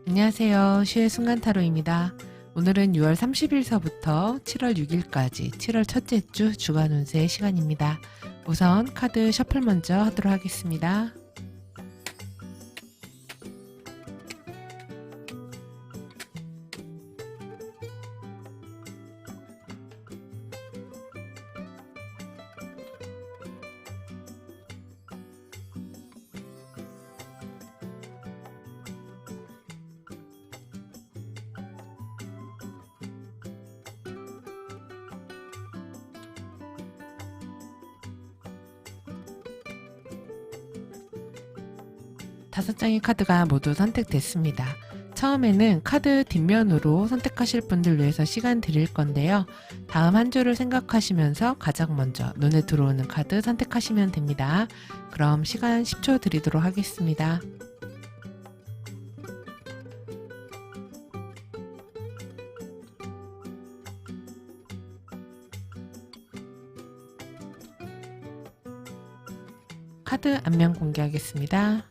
안녕하세요. 슈의 순간타로입니다. 오늘은 6월 30일서부터 7월 6일까지 7월 첫째 주 주간 운세 시간입니다. 우선 카드 셔플 먼저 하도록 하겠습니다. 다섯 장의 카드가 모두 선택됐습니다. 처음에는 카드 뒷면으로 선택하실 분들 위해서 시간 드릴 건데요. 다음 한 주를 생각하시면서 가장 먼저 눈에 들어오는 카드 선택하시면 됩니다. 그럼 시간 10초 드리도록 하겠습니다. 카드 앞면 공개하겠습니다.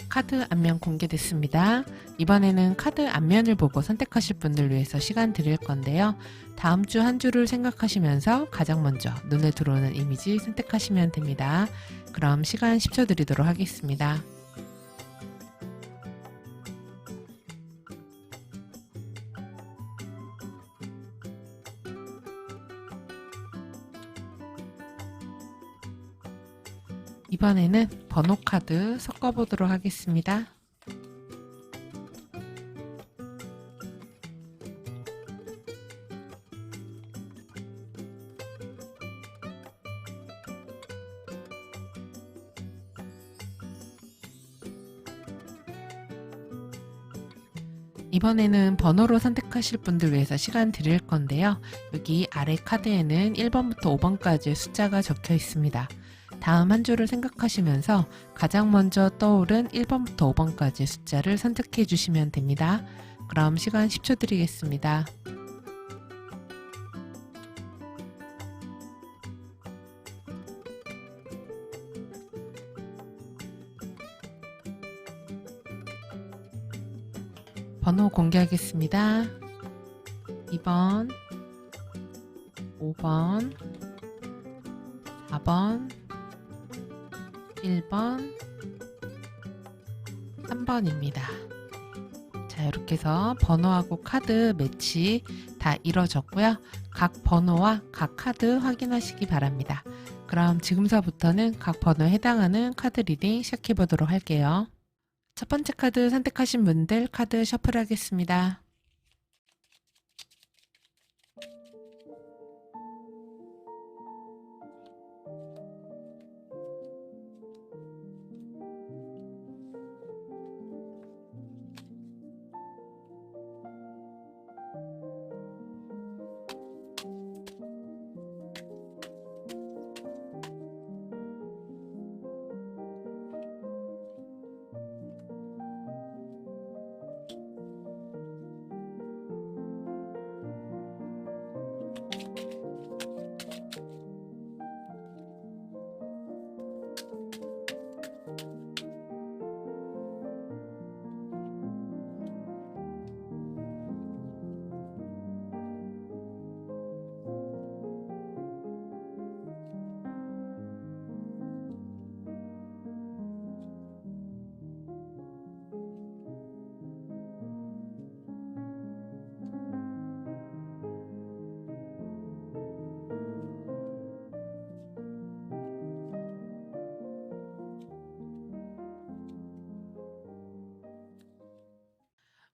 카드 앞면 공개됐습니다. 이번에는 카드 앞면을 보고 선택하실 분들 위해서 시간 드릴 건데요. 다음 주 한 주를 생각하시면서 가장 먼저 눈에 들어오는 이미지 선택하시면 됩니다. 그럼 시간 10초 드리도록 하겠습니다. 이번에는 번호 카드 섞어보도록 하겠습니다. 이번에는 번호로 선택하실 분들 위해서 시간 드릴 건데요. 여기 아래 카드에는 1번부터 5번까지의 숫자가 적혀 있습니다. 다음 한 주를 생각하시면서 가장 먼저 떠오른 1번부터 5번까지의 숫자를 선택해 주시면 됩니다. 그럼 시간 10초 드리겠습니다. 번호 공개하겠습니다. 2번, 5번, 4번, 1번, 3번입니다. 자, 이렇게 해서 번호하고 카드 매치 다 이뤄졌고요. 각 번호와 각 카드 확인하시기 바랍니다. 그럼 지금서부터는 각 번호에 해당하는 카드 리딩 시작해 보도록 할게요. 첫 번째 카드 선택하신 분들 카드 셔플 하겠습니다.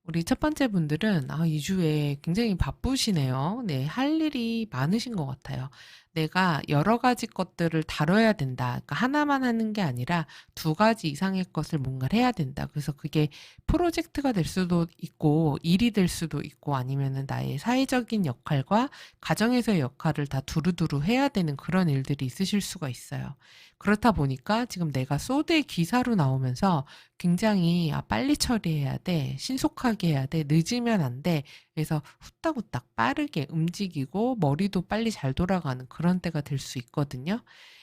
우리 첫 번째 분들은 이 주에 굉장히 바쁘시네요. 네, 할 일이 많으신 것 같아요. 내가 여러 가지 것들을 다뤄야 된다. 그러니까 하나만 하는 게 아니라 두 가지 이상의 것을 뭔가를 해야 된다. 그래서 그게 프로젝트가 될 수도 있고 일이 될 수도 있고 아니면은 나의 사회적인 역할과 가정에서의 역할을 다 두루두루 해야 되는 그런 일들이 있으실 수가 있어요. 그렇다 보니까 지금 내가 소드의 기사로 나오면서 굉장히 빨리 처리해야 돼. 신속하게 해야 돼. 늦으면 안 돼. 그래서 후딱후딱 빠르게 움직이고 머리도 빨리 잘 돌아가는 그런 때가 될 수 있거든요.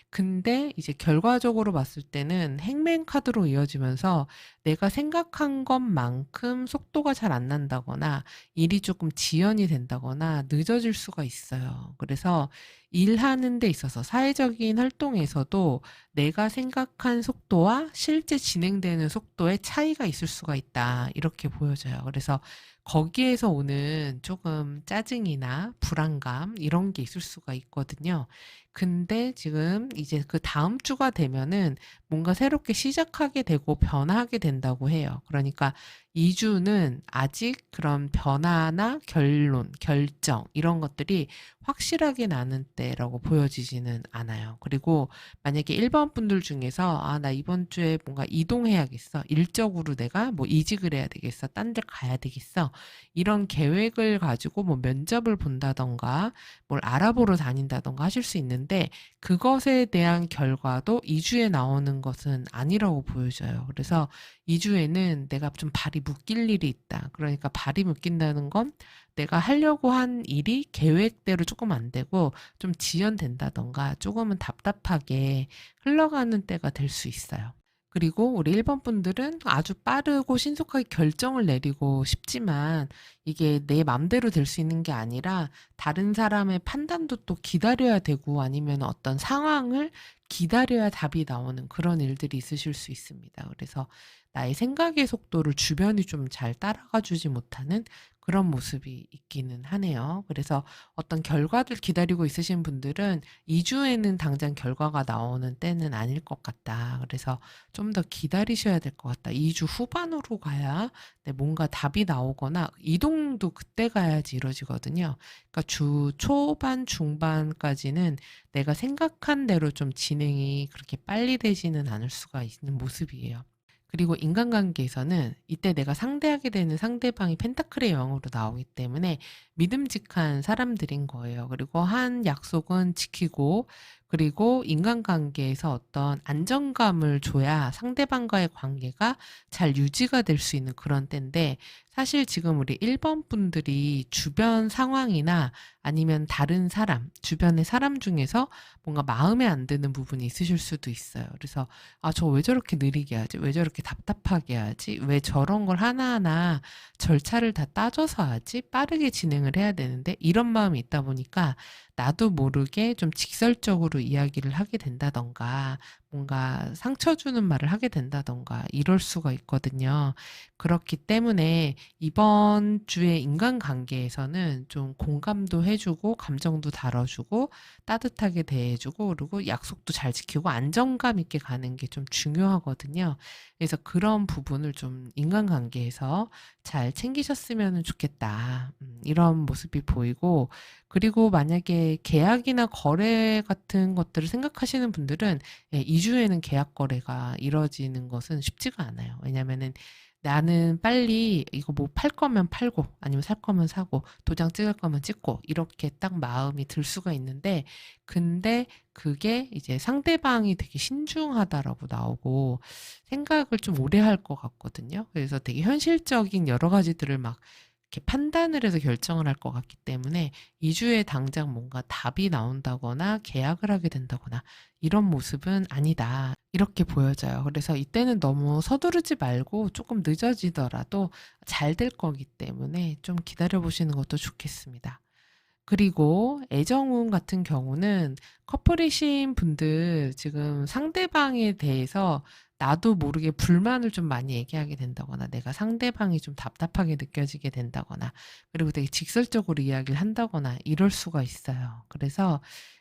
근데 이제 결과적으로 봤을 때는 행맨 카드로 이어지면서 내가 생각한 것만큼 속도가 잘 안 난다거나 일이 조금 지연이 된다거나 늦어질 수가 있어요. 그래서 일하는 데 있어서 사회적인 활동에서도 내가 생각한 속도와 실제 진행되는 속도의 차이가 있을 수가 있다. 이렇게 보여져요. 그래서 거기에서 오는 조금 짜증이나 불안감 이런 게 있을 수가 있거든요. 근데 지금 이제 그 다음 주가 되면은 뭔가 새롭게 시작하게 되고 변화하게 된다고 해요. 그러니까 2주는 아직 그런 변화나 결론, 결정 이런 것들이 확실하게 나는 때라고 보여지지는 않아요. 그리고 만약에 1번 분들 중에서 나 이번 주에 뭔가 이동해야겠어. 일적으로 내가 뭐 이직을 해야 되겠어. 딴 데 가야 되겠어. 이런 계획을 가지고 뭐 면접을 본다던가 뭘 알아보러 다닌다던가 하실 수 있는데 그것에 대한 결과도 2주에 나오는 것은 아니라고 보여져요. 그래서 2주에는 내가 좀 발이 묶일 일이 있다. 그러니까 발이 묶인다는 건 내가 하려고 한 일이 계획대로 조금 안 되고 좀 지연된다던가 조금은 답답하게 흘러가는 때가 될 수 있어요. 그리고 우리 1번 분들은 아주 빠르고 신속하게 결정을 내리고 싶지만 이게 내 맘대로 될 수 있는 게 아니라 다른 사람의 판단도 또 기다려야 되고 아니면 어떤 상황을 기다려야 답이 나오는 그런 일들이 있으실 수 있습니다. 그래서 나의 생각의 속도를 주변이 좀 잘 따라가 주지 못하는 그런 모습이 있기는 하네요. 그래서 어떤 결과를 기다리고 있으신 분들은 2주에는 당장 결과가 나오는 때는 아닐 것 같다. 그래서 좀 더 기다리셔야 될 것 같다. 2주 후반으로 가야 뭔가 답이 나오거나 이동도 그때 가야지 이루어지거든요. 그러니까 주 초반, 중반까지는 내가 생각한 대로 좀 진행이 그렇게 빨리 되지는 않을 수가 있는 모습이에요. 그리고 인간관계에서는 이때 내가 상대하게 되는 상대방이 펜타클의 여왕으로 나오기 때문에 믿음직한 사람들인 거예요. 그리고 한 약속은 지키고 그리고 인간관계에서 어떤 안정감을 줘야 상대방과의 관계가 잘 유지가 될 수 있는 그런 때인데 사실 지금 우리 1번 분들이 주변 상황이나 아니면 다른 사람, 주변의 사람 중에서 뭔가 마음에 안 드는 부분이 있으실 수도 있어요. 그래서 저 왜 저렇게 느리게 하지? 왜 저렇게 답답하게 하지? 왜 저런 걸 하나하나 절차를 다 따져서 하지? 빠르게 진행을 해야 되는데 이런 마음이 있다 보니까 나도 모르게 좀 직설적으로 이야기를 하게 된다던가 뭔가 상처 주는 말을 하게 된다던가 이럴 수가 있거든요. 그렇기 때문에 이번 주의 인간관계에서는 좀 공감도 해주고 감정도 다뤄주고 따뜻하게 대해주고 그리고 약속도 잘 지키고 안정감 있게 가는 게 좀 중요하거든요. 그래서 그런 부분을 좀 인간관계에서 잘 챙기셨으면 좋겠다. 이런 모습이 보이고 그리고 만약에 계약이나 거래 같은 것들을 생각하시는 분들은 2주에는 계약 거래가 이뤄지는 것은 쉽지가 않아요. 왜냐면은 나는 빨리 이거 뭐 팔 거면 팔고 아니면 살 거면 사고 도장 찍을 거면 찍고 이렇게 딱 마음이 들 수가 있는데 근데 그게 이제 상대방이 되게 신중하다라고 나오고 생각을 좀 오래 할 것 같거든요. 그래서 되게 현실적인 여러 가지들을 막 이렇게 판단을 해서 결정을 할 것 같기 때문에 2주에 당장 뭔가 답이 나온다거나 계약을 하게 된다거나 이런 모습은 아니다. 이렇게 보여져요. 그래서 이때는 너무 서두르지 말고 조금 늦어지더라도 잘 될 거기 때문에 좀 기다려 보시는 것도 좋겠습니다. 그리고 애정운 같은 경우는 커플이신 분들 지금 상대방에 대해서 나도 모르게 불만을 좀 많이 얘기하게 된다거나 내가 상대방이 좀 답답하게 느껴지게 된다거나 그리고 되게 직설적으로 이야기를 한다거나 이럴 수가 있어요. 그래서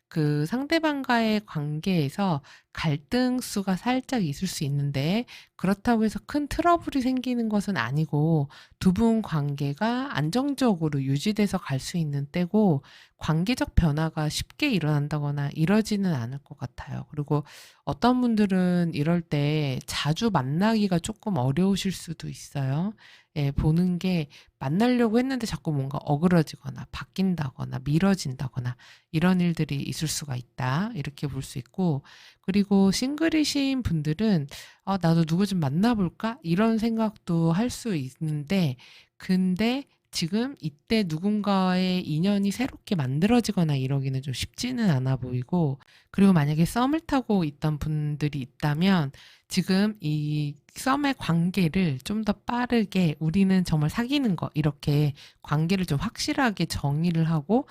그 상대방과의 관계에서 갈등수가 살짝 있을 수 있는데 그렇다고 해서 큰 트러블이 생기는 것은 아니고 두 분 관계가 안정적으로 유지돼서 갈 수 있는 때고 관계적 변화가 쉽게 일어난다거나 이러지는 않을 것 같아요. 그리고 어떤 분들은 이럴 때 자주 만나기가 조금 어려우실 수도 있어요. 예, 보는 게 만나려고 했는데 자꾸 뭔가 어그러지거나 바뀐다거나 미뤄진다거나 이런 일들이 있을 수가 있다. 이렇게 볼 수 있고 그리고 싱글이신 분들은 나도 누구 좀 만나볼까? 이런 생각도 할 수 있는데 근데 지금 이때 누군가의 인연이 새롭게 만들어지거나 이러기는 좀 쉽지는 않아 보이고, 그리고 만약에 썸을 타고 있던 분들이 있다면 지금 이 썸의 관계를 좀 더 빠르게 우리는 정말 사귀는 거 이렇게 관계를 좀 확실하게 정리를 하고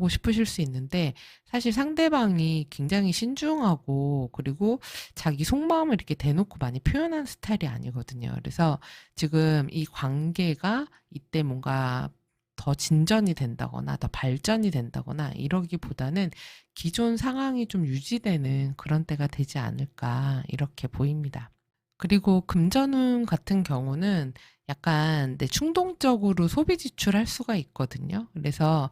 싶으실 수 있는데, 사실 상대방이 굉장히 신중하고 그리고 자기 속마음을 이렇게 대놓고 많이 표현하는 스타일이 아니거든요. 그래서 지금 이 관계가 이때 뭔가 더 진전이 된다거나 더 발전이 된다거나 이러기보다는 기존 상황이 좀 유지되는 그런 때가 되지 않을까 이렇게 보입니다. 그리고 금전운 같은 경우는 약간 충동적으로 소비 지출할 수가 있거든요. 그래서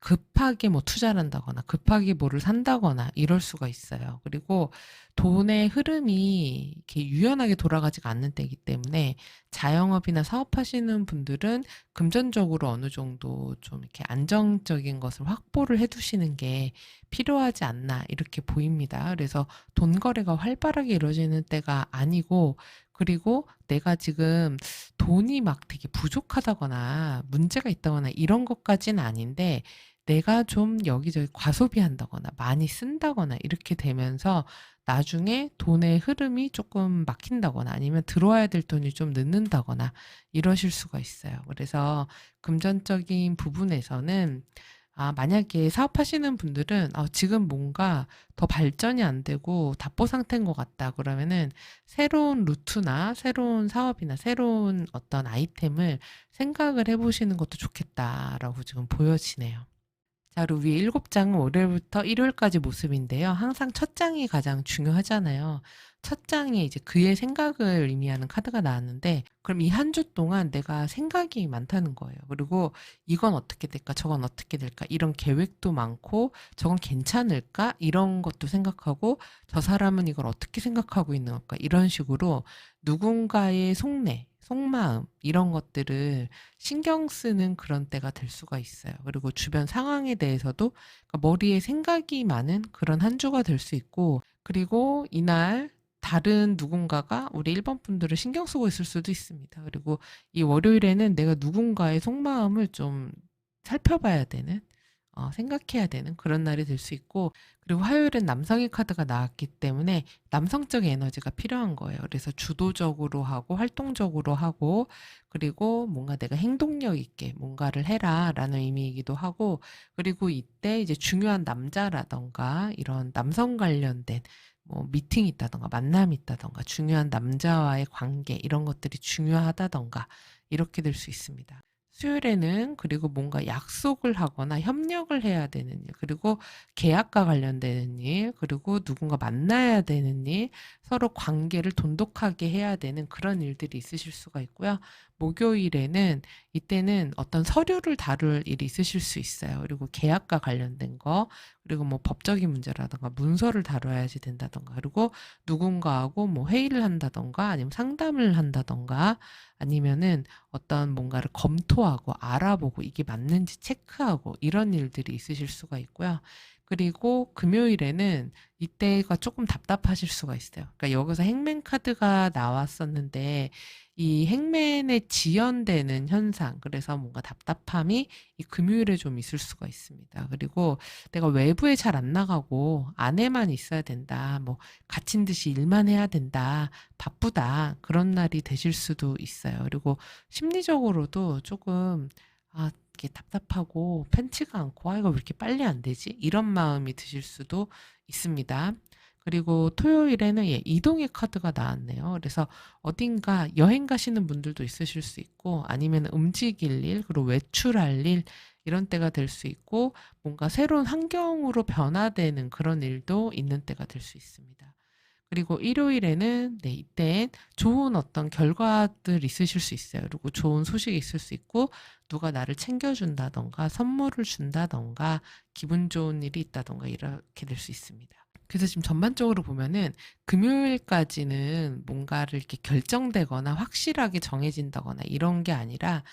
급하게 뭐 투자를 한다거나 급하게 뭐를 산다거나 이럴 수가 있어요. 그리고 돈의 흐름이 이렇게 유연하게 돌아가지가 않는 때이기 때문에 자영업이나 사업하시는 분들은 금전적으로 어느 정도 좀 이렇게 안정적인 것을 확보를 해 두시는 게 필요하지 않나 이렇게 보입니다. 그래서 돈 거래가 활발하게 이루어지는 때가 아니고, 그리고 내가 지금 돈이 막 되게 부족하다거나 문제가 있다거나 이런 것까지는 아닌데, 내가 좀 여기저기 과소비한다거나 많이 쓴다거나 이렇게 되면서 나중에 돈의 흐름이 조금 막힌다거나 아니면 들어와야 될 돈이 좀 늦는다거나 이러실 수가 있어요. 그래서 금전적인 부분에서는 만약에 사업하시는 분들은 지금 뭔가 더 발전이 안 되고 답보 상태인 것 같다 그러면은 새로운 루트나 새로운 사업이나 새로운 어떤 아이템을 생각을 해보시는 것도 좋겠다라고 지금 보여지네요. 자, 그리고 위에 7장은 월요일부터 일요일까지 모습인데요. 항상 첫 장이 가장 중요하잖아요. 첫 장에 이제 그의 생각을 의미하는 카드가 나왔는데, 그럼 이 한 주 동안 내가 생각이 많다는 거예요. 그리고 이건 어떻게 될까, 저건 어떻게 될까, 이런 계획도 많고, 저건 괜찮을까, 이런 것도 생각하고, 저 사람은 이걸 어떻게 생각하고 있는 걸까, 이런 식으로 누군가의 속내, 속마음, 이런 것들을 신경 쓰는 그런 때가 될 수가 있어요. 그리고 주변 상황에 대해서도 머리에 생각이 많은 그런 한 주가 될 수 있고, 그리고 이날 다른 누군가가 우리 1번 분들을 신경 쓰고 있을 수도 있습니다. 그리고 이 월요일에는 내가 누군가의 속마음을 좀 살펴봐야 되는, 생각해야 되는 그런 날이 될 수 있고, 그리고 화요일은 남성의 카드가 나왔기 때문에 남성적인 에너지가 필요한 거예요. 그래서 주도적으로 하고 활동적으로 하고, 그리고 뭔가 내가 행동력 있게 뭔가를 해라라는 의미이기도 하고, 그리고 이때 이제 중요한 남자라던가 이런 남성 관련된 뭐 미팅이 있다던가 만남이 있다던가 중요한 남자와의 관계 이런 것들이 중요하다던가 이렇게 될 수 있습니다. 수요일에는 그리고 뭔가 약속을 하거나 협력을 해야 되는 일, 그리고 계약과 관련되는 일, 그리고 누군가 만나야 되는 일, 서로 관계를 돈독하게 해야 되는 그런 일들이 있으실 수가 있고요. 목요일에는 이때는 어떤 서류를 다룰 일이 있으실 수 있어요. 그리고 계약과 관련된 거, 그리고 뭐 법적인 문제라던가 문서를 다뤄야지 된다던가, 그리고 누군가하고 뭐 회의를 한다던가 아니면 상담을 한다던가 아니면은 어떤 뭔가를 검토하고 알아보고 이게 맞는지 체크하고 이런 일들이 있으실 수가 있고요. 그리고 금요일에는 이때가 조금 답답하실 수가 있어요. 그러니까 여기서 행맨 카드가 나왔었는데 이 행맨에 지연되는 현상, 그래서 뭔가 답답함이 이 금요일에 좀 있을 수가 있습니다. 그리고 내가 외부에 잘 안 나가고 안에만 있어야 된다, 뭐 갇힌 듯이 일만 해야 된다, 바쁘다, 그런 날이 되실 수도 있어요. 그리고 심리적으로도 조금 이렇게 답답하고 편치가 않고 이거 왜 이렇게 빨리 안 되지? 이런 마음이 드실 수도 있습니다. 그리고 토요일에는 이동의 카드가 나왔네요. 그래서 어딘가 여행 가시는 분들도 있으실 수 있고 아니면 움직일 일, 그리고 외출할 일 이런 때가 될 수 있고 뭔가 새로운 환경으로 변화되는 그런 일도 있는 때가 될 수 있습니다. 그리고 일요일에는 이때 좋은 어떤 결과들 있으실 수 있어요. 그리고 좋은 소식이 있을 수 있고 누가 나를 챙겨준다던가 선물을 준다던가 기분 좋은 일이 있다던가 이렇게 될 수 있습니다. 그래서 지금 전반적으로 보면은 금요일까지는 뭔가를 이렇게 결정되거나 확실하게 정해진다거나 이런 게 아니라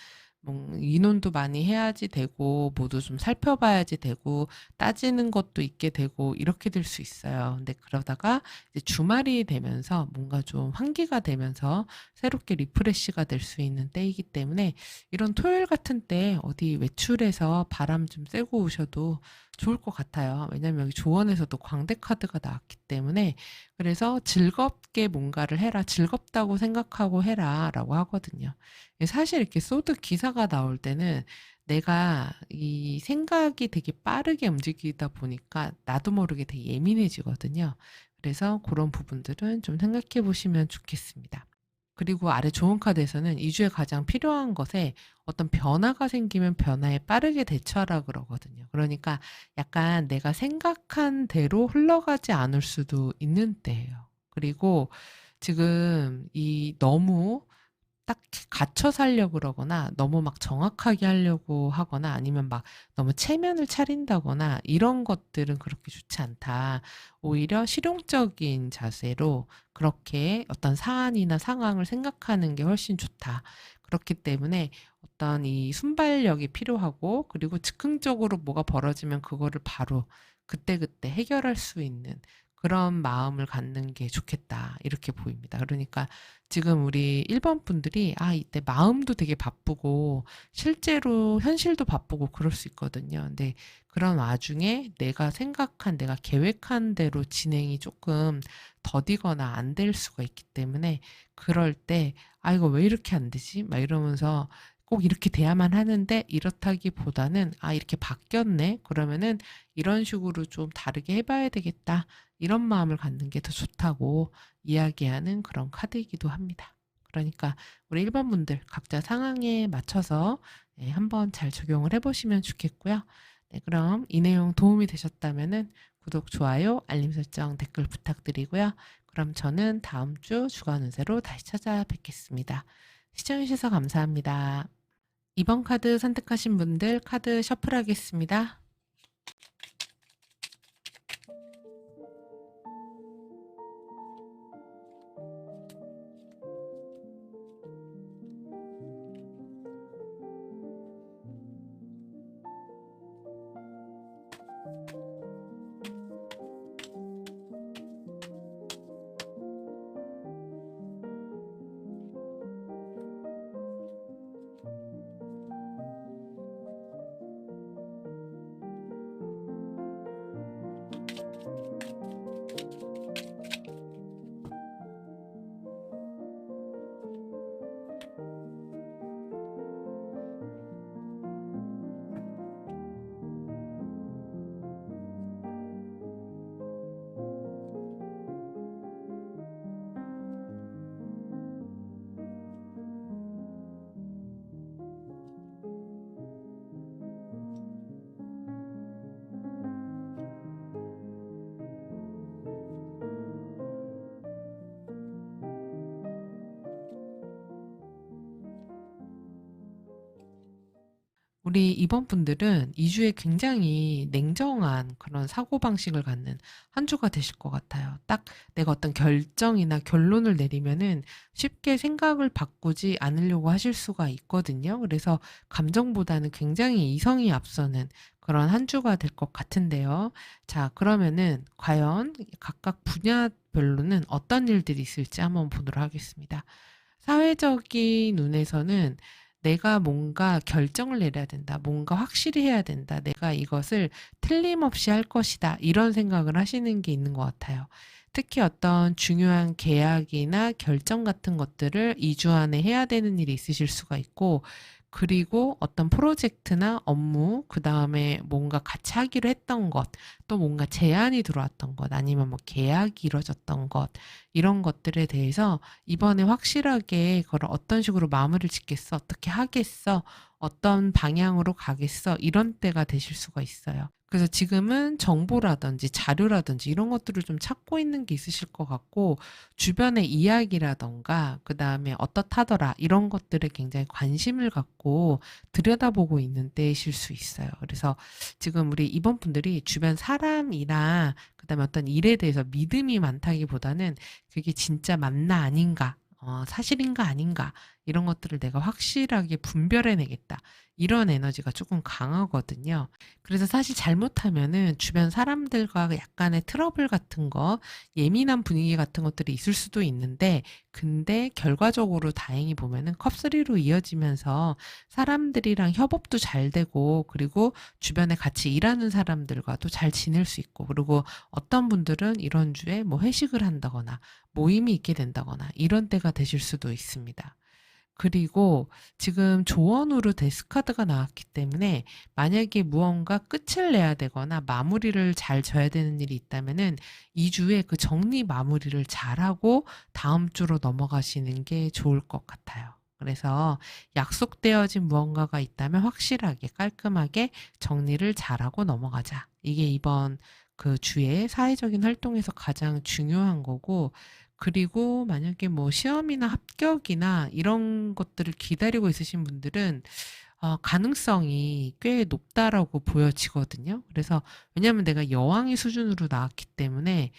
의논도 많이 해야지 되고 모두 좀 살펴봐야지 되고 따지는 것도 있게 되고 이렇게 될 수 있어요. 근데 그러다가 이제 주말이 되면서 뭔가 좀 환기가 되면서 새롭게 리프레시가 될 수 있는 때이기 때문에 이런 토요일 같은 때 어디 외출해서 바람 좀 쐬고 오셔도 좋을 것 같아요. 왜냐면 여기 조언에서도 광대 카드가 나왔기 때문에 그래서 즐겁게 뭔가를 해라. 즐겁다고 생각하고 해라라고 하거든요. 사실 이렇게 소드 기사가 나올 때는 내가 이 생각이 되게 빠르게 움직이다 보니까 나도 모르게 되게 예민해지거든요. 그래서 그런 부분들은 좀 생각해 보시면 좋겠습니다. 그리고 아래 좋은 카드에서는 이 주에 가장 필요한 것에 어떤 변화가 생기면 변화에 빠르게 대처하라 그러거든요. 그러니까 약간 내가 생각한 대로 흘러가지 않을 수도 있는 때예요. 그리고 지금 이 너무 딱 갇혀 살려고 그러거나 너무 막 정확하게 하려고 하거나 아니면 막 너무 체면을 차린다거나 이런 것들은 그렇게 좋지 않다. 오히려 실용적인 자세로 그렇게 어떤 사안이나 상황을 생각하는 게 훨씬 좋다. 그렇기 때문에 어떤 이 순발력이 필요하고 그리고 즉흥적으로 뭐가 벌어지면 그거를 바로 그때그때 해결할 수 있는 그런 마음을 갖는 게 좋겠다. 이렇게 보입니다. 그러니까 지금 우리 1번 분들이 이때 마음도 되게 바쁘고 실제로 현실도 바쁘고 그럴 수 있거든요. 근데 그런 와중에 내가 생각한, 내가 계획한 대로 진행이 조금 더디거나 안 될 수가 있기 때문에 그럴 때 이거 왜 이렇게 안 되지? 막 이러면서 꼭 이렇게 돼야만 하는데 이렇다기보다는 이렇게 바뀌었네. 그러면은 이런 식으로 좀 다르게 해봐야 되겠다. 이런 마음을 갖는 게 더 좋다고 이야기하는 그런 카드이기도 합니다. 그러니까 우리 1번 분들 각자 상황에 맞춰서 한번 잘 적용을 해보시면 좋겠고요. 네, 그럼 이 내용 도움이 되셨다면은 구독, 좋아요, 알림 설정, 댓글 부탁드리고요. 그럼 저는 다음 주 주간 운세로 다시 찾아뵙겠습니다. 시청해주셔서 감사합니다. 2번 카드 선택하신 분들 카드 셔플하겠습니다. 우리 2번 분들은 2주에 굉장히 냉정한 그런 사고방식을 갖는 한 주가 되실 것 같아요. 딱 내가 어떤 결정이나 결론을 내리면은 쉽게 생각을 바꾸지 않으려고 하실 수가 있거든요. 그래서 감정보다는 굉장히 이성이 앞서는 그런 한 주가 될 것 같은데요. 자, 그러면은 과연 각각 분야별로는 어떤 일들이 있을지 한번 보도록 하겠습니다. 사회적인 눈에서는 내가 뭔가 결정을 내려야 된다. 뭔가 확실히 해야 된다. 내가 이것을 틀림없이 할 것이다. 이런 생각을 하시는 게 있는 것 같아요. 특히 어떤 중요한 계약이나 결정 같은 것들을 2주 안에 해야 되는 일이 있으실 수가 있고, 그리고 어떤 프로젝트나 업무, 그 다음에 뭔가 같이 하기로 했던 것, 또 뭔가 제안이 들어왔던 것, 아니면 뭐 계약이 이루어졌던 것, 이런 것들에 대해서 이번에 확실하게 그걸 어떤 식으로 마무리를 짓겠어, 어떻게 하겠어, 어떤 방향으로 가겠어, 이런 때가 되실 수가 있어요. 그래서 지금은 정보라든지 자료라든지 이런 것들을 좀 찾고 있는 게 있으실 것 같고, 주변의 이야기라던가, 그 다음에 어떻하더라, 이런 것들에 굉장히 관심을 갖고 들여다보고 있는 때이실 수 있어요. 그래서 지금 우리 이번 분들이 주변 사람이나, 그 다음에 어떤 일에 대해서 믿음이 많다기보다는 그게 진짜 맞나 아닌가, 사실인가 아닌가, 이런 것들을 내가 확실하게 분별해내겠다. 이런 에너지가 조금 강하거든요. 그래서 사실 잘못하면은 주변 사람들과 약간의 트러블 같은 거, 예민한 분위기 같은 것들이 있을 수도 있는데, 근데 결과적으로 다행히 보면은 컵3로 이어지면서 사람들이랑 협업도 잘 되고, 그리고 주변에 같이 일하는 사람들과도 잘 지낼 수 있고, 그리고 어떤 분들은 이런 주에 뭐 회식을 한다거나 모임이 있게 된다거나 이런 때가 되실 수도 있습니다. 그리고 지금 조언으로 데스카드가 나왔기 때문에 만약에 무언가 끝을 내야 되거나 마무리를 잘 져야 되는 일이 있다면은 이 주에 그 정리 마무리를 잘하고 다음 주로 넘어가시는 게 좋을 것 같아요. 그래서 약속되어진 무언가가 있다면 확실하게 깔끔하게 정리를 잘하고 넘어가자. 이게 이번 그 주의 사회적인 활동에서 가장 중요한 거고, 그리고 만약에 뭐 시험이나 합격이나 이런 것들을 기다리고 있으신 분들은 가능성이 꽤 높다라고 보여지거든요. 그래서 왜냐하면 내가 여왕의 수준으로 나왔기 때문에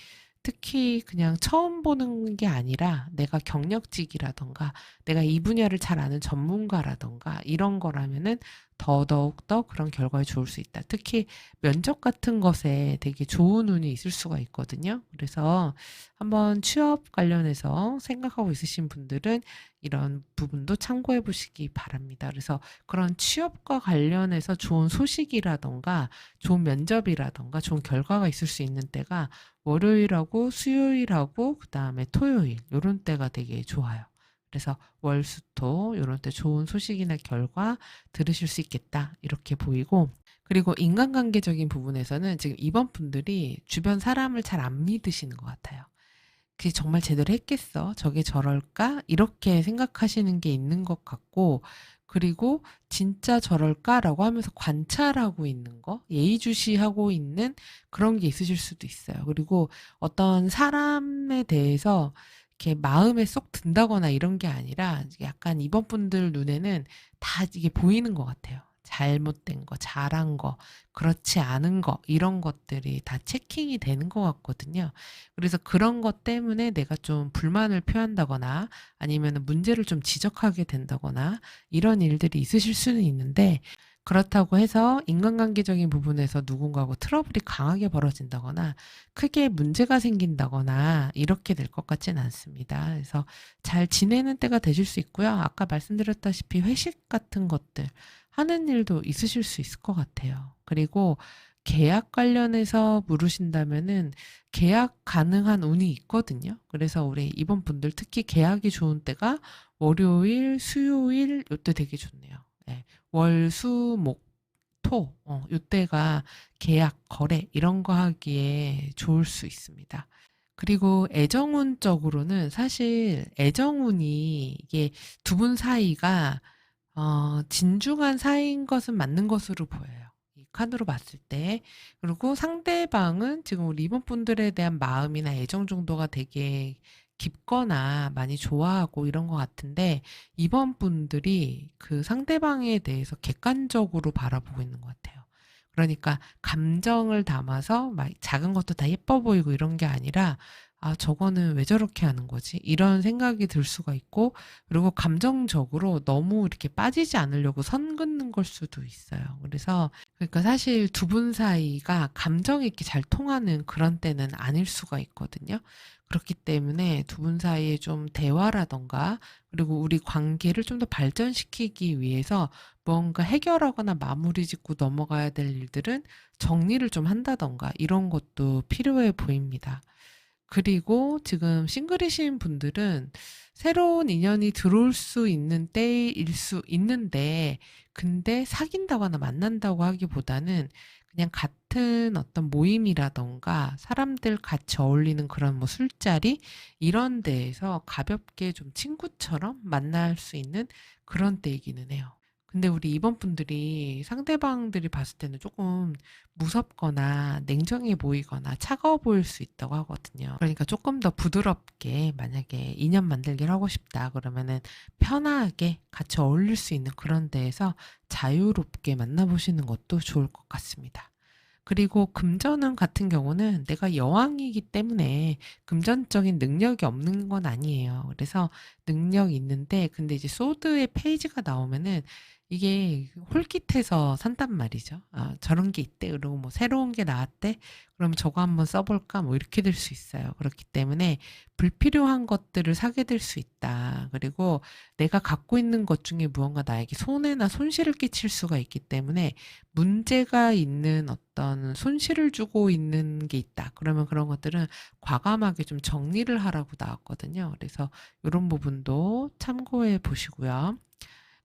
특히 그냥 처음 보는 게 아니라 내가 경력직이라던가 내가 이 분야를 잘 아는 전문가라던가 이런 거라면은 더더욱 더 그런 결과에 좋을 수 있다. 특히 면접 같은 것에 되게 좋은 운이 있을 수가 있거든요. 그래서 한번 취업 관련해서 생각하고 있으신 분들은 이런 부분도 참고해 보시기 바랍니다. 그래서 그런 취업과 관련해서 좋은 소식이라던가 좋은 면접이라던가 좋은 결과가 있을 수 있는 때가 월요일하고 수요일하고 그다음에 토요일 요런 때가 되게 좋아요. 그래서 월, 수, 토 요런 때 좋은 소식이나 결과 들으실 수 있겠다 이렇게 보이고, 그리고 인간관계적인 부분에서는 지금 이번 분들이 주변 사람을 잘 안 믿으시는 것 같아요. 그게 정말 제대로 했겠어? 저게 저럴까? 이렇게 생각하시는 게 있는 것 같고, 그리고 진짜 저럴까라고 하면서 관찰하고 있는 거, 예의주시하고 있는 그런 게 있으실 수도 있어요. 그리고 어떤 사람에 대해서 이렇게 마음에 쏙 든다거나 이런 게 아니라 약간 이번 분들 눈에는 다 이게 보이는 것 같아요. 잘못된 거, 잘한 거, 그렇지 않은 거, 이런 것들이 다 체킹이 되는 것 같거든요. 그래서 그런 것 때문에 내가 좀 불만을 표한다거나 아니면 문제를 좀 지적하게 된다거나 이런 일들이 있으실 수는 있는데, 그렇다고 해서 인간관계적인 부분에서 누군가하고 트러블이 강하게 벌어진다거나 크게 문제가 생긴다거나 이렇게 될 것 같지는 않습니다. 그래서 잘 지내는 때가 되실 수 있고요. 아까 말씀드렸다시피 회식 같은 것들 하는 일도 있으실 수 있을 것 같아요. 그리고 계약 관련해서 물으신다면은 계약 가능한 운이 있거든요. 그래서 우리 이번 분들 특히 계약이 좋은 때가 월요일, 수요일 요때 되게 좋네요. 네. 월, 수, 목, 토 요때가 계약, 거래 이런 거 하기에 좋을 수 있습니다. 그리고 애정운적으로는 사실 애정운이 이게 두 분 사이가 진중한 사이인 것은 맞는 것으로 보여요. 이 카드로 봤을 때. 그리고 상대방은 지금 우리 이번 분들에 대한 마음이나 애정 정도가 되게 깊거나 많이 좋아하고 이런 것 같은데, 이번 분들이 그 상대방에 대해서 객관적으로 바라보고 있는 것 같아요. 그러니까 감정을 담아서 막 작은 것도 다 예뻐 보이고 이런 게 아니라, 아, 저거는 왜 저렇게 하는 거지? 이런 생각이 들 수가 있고, 그리고 감정적으로 너무 이렇게 빠지지 않으려고 선 긋는 걸 수도 있어요. 그래서 그러니까 사실 두 분 사이가 감정이 이렇게 잘 통하는 그런 때는 아닐 수가 있거든요. 그렇기 때문에 두 분 사이에 좀 대화라던가 그리고 우리 관계를 좀 더 발전시키기 위해서 뭔가 해결하거나 마무리 짓고 넘어가야 될 일들은 정리를 좀 한다던가 이런 것도 필요해 보입니다. 그리고 지금 싱글이신 분들은 새로운 인연이 들어올 수 있는 때일 수 있는데, 근데 사귄다거나 만난다고 하기보다는 그냥 같은 어떤 모임이라던가 사람들 같이 어울리는 그런 뭐 술자리 이런 데에서 가볍게 좀 친구처럼 만날 수 있는 그런 때이기는 해요. 근데 우리 이번 분들이 상대방들이 봤을 때는 조금 무섭거나 냉정해 보이거나 차가워 보일 수 있다고 하거든요. 그러니까 조금 더 부드럽게 만약에 인연 만들기를 하고 싶다 그러면은 편하게 같이 어울릴 수 있는 그런 데에서 자유롭게 만나보시는 것도 좋을 것 같습니다. 그리고 금전운 같은 경우는 내가 여왕이기 때문에 금전적인 능력이 없는 건 아니에요. 그래서 능력이 있는데 근데 이제 소드의 페이지가 나오면은 이게 홀깃해서 산단 말이죠. 아, 저런 게 있대. 그리고 뭐 새로운 게 나왔대. 그럼 저거 한번 써볼까? 뭐 이렇게 될 수 있어요. 그렇기 때문에 불필요한 것들을 사게 될 수 있다. 그리고 내가 갖고 있는 것 중에 무언가 나에게 손해나 손실을 끼칠 수가 있기 때문에 문제가 있는 어떤 손실을 주고 있는 게 있다. 그러면 그런 것들은 과감하게 좀 정리를 하라고 나왔거든요. 그래서 이런 부분도 참고해 보시고요.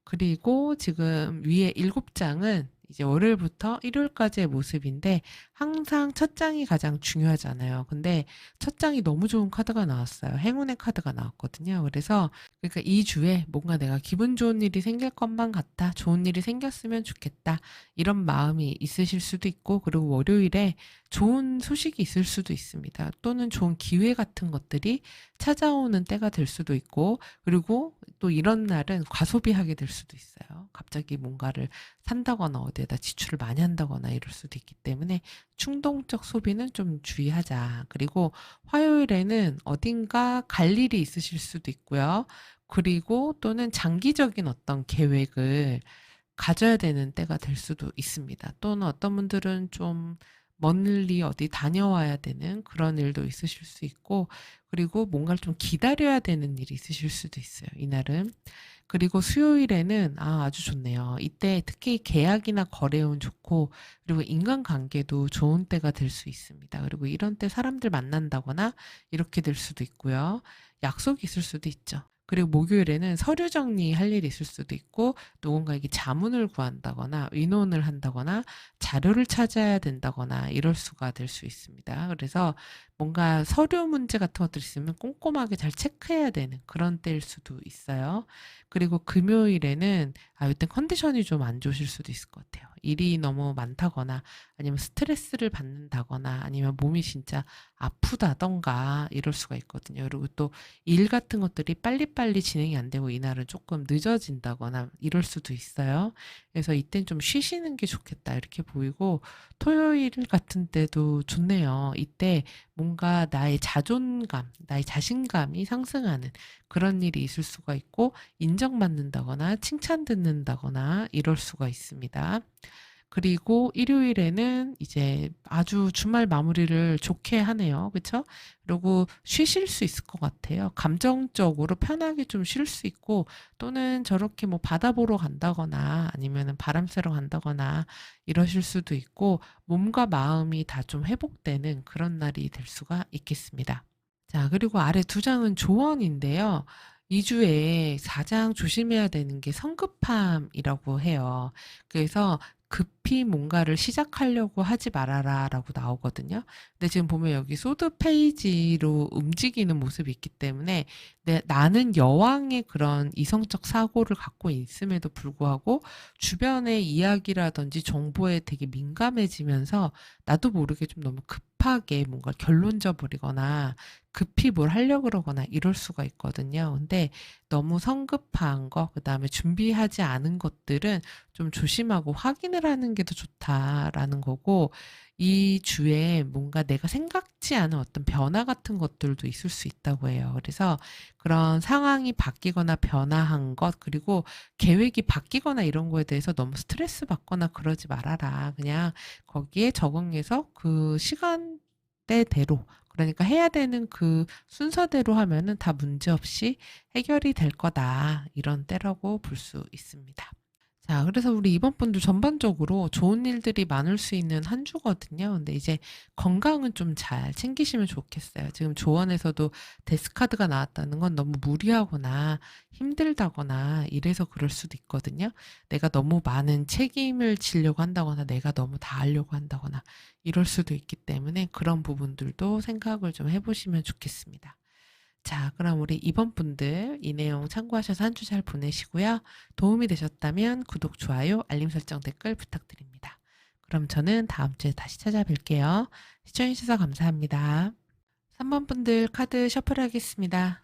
그리고 지금 위에 7장은 이제 월요일부터 일요일까지의 모습인데 항상 첫 장이 가장 중요하잖아요. 근데 첫 장이 너무 좋은 카드가 나왔어요. 행운의 카드가 나왔거든요. 그래서 그러니까 이 주에 뭔가 내가 기분 좋은 일이 생길 것만 같다. 좋은 일이 생겼으면 좋겠다. 이런 마음이 있으실 수도 있고 그리고 월요일에 좋은 소식이 있을 수도 있습니다. 또는 좋은 기회 같은 것들이 찾아오는 때가 될 수도 있고 그리고 또 이런 날은 과소비하게 될 수도 있어요. 갑자기 뭔가를 산다거나 어디에다 지출을 많이 한다거나 이럴 수도 있기 때문에 충동적 소비는 좀 주의하자. 그리고 화요일에는 어딘가 갈 일이 있으실 수도 있고요. 그리고 또는 장기적인 어떤 계획을 가져야 되는 때가 될 수도 있습니다. 또는 어떤 분들은 좀 멀리 어디 다녀와야 되는 그런 일도 있으실 수 있고, 그리고 뭔가를 좀 기다려야 되는 일이 있으실 수도 있어요, 이날은. 그리고 수요일에는 아주 좋네요. 이때 특히 계약이나 거래운 좋고 그리고 인간관계도 좋은 때가 될 수 있습니다. 그리고 이런 때 사람들 만난다거나 이렇게 될 수도 있고요. 약속이 있을 수도 있죠. 그리고 목요일에는 서류 정리할 일이 있을 수도 있고 누군가에게 자문을 구한다거나 의논을 한다거나 자료를 찾아야 된다거나 이럴 수가 될 수 있습니다. 그래서 뭔가 서류 문제 같은 것들이 있으면 꼼꼼하게 잘 체크해야 되는 그런 때일 수도 있어요. 그리고 금요일에는 이때 컨디션이 좀 안 좋으실 수도 있을 것 같아요. 일이 너무 많다거나 아니면 스트레스를 받는다거나 아니면 몸이 진짜 아프다던가 이럴 수가 있거든요. 그리고 또 일 같은 것들이 빨리빨리 진행이 안 되고 이날은 조금 늦어진다거나 이럴 수도 있어요. 그래서 이땐 좀 쉬시는 게 좋겠다 이렇게 보이고 토요일 같은 때도 좋네요. 이때 뭔가 나의 자존감, 나의 자신감이 상승하는 그런 일이 있을 수가 있고 인정받는다거나 칭찬듣는다거나 이럴 수가 있습니다. 그리고 일요일에는 이제 아주 주말 마무리를 좋게 하네요. 그쵸? 그리고 쉬실 수 있을 것 같아요. 감정적으로 편하게 좀 쉴 수 있고 또는 저렇게 뭐 바다 보러 간다거나 아니면은 바람 쐬러 간다거나 이러실 수도 있고 몸과 마음이 다 좀 회복되는 그런 날이 될 수가 있겠습니다. 자, 그리고 아래 두 장은 조언인데요. 이 주에 가장 조심해야 되는 게 성급함이라고 해요. 그래서 급히 뭔가를 시작하려고 하지 말아라라고 나오거든요. 근데 지금 보면 여기 소드 페이지로 움직이는 모습이 있기 때문에 나는 여왕의 그런 이성적 사고를 갖고 있음에도 불구하고 주변의 이야기라든지 정보에 되게 민감해지면서 나도 모르게 좀 너무 급하게 뭔가 결론져 버리거나 급히 뭘 하려고 그러거나 이럴 수가 있거든요. 근데 너무 성급한 거, 그다음에 준비하지 않은 것들은 좀 조심하고 확인을 하는 게 더 좋다라는 거고, 이 주에 뭔가 내가 생각지 않은 어떤 변화 같은 것들도 있을 수 있다고 해요. 그래서 그런 상황이 바뀌거나 변화한 것, 그리고 계획이 바뀌거나 이런 거에 대해서 너무 스트레스 받거나 그러지 말아라. 그냥 거기에 적응해서 그 시간대대로 그러니까 해야 되는 그 순서대로 하면은 다 문제없이 해결이 될 거다. 이런 때라고 볼 수 있습니다. 자, 그래서 우리 이번 분도 전반적으로 좋은 일들이 많을 수 있는 한 주거든요. 근데 이제 건강은 좀 잘 챙기시면 좋겠어요. 지금 조언에서도 데스카드가 나왔다는 건 너무 무리하거나 힘들다거나 이래서 그럴 수도 있거든요. 내가 너무 많은 책임을 지려고 한다거나 내가 너무 다 하려고 한다거나 이럴 수도 있기 때문에 그런 부분들도 생각을 좀 해보시면 좋겠습니다. 자, 그럼 우리 이번 분들 이 내용 참고하셔서 한 주 잘 보내시고요. 도움이 되셨다면 구독, 좋아요, 알림 설정, 댓글 부탁드립니다. 그럼 저는 다음 주에 다시 찾아뵐게요. 시청해주셔서 감사합니다. 3번 분들 카드 셔플하겠습니다.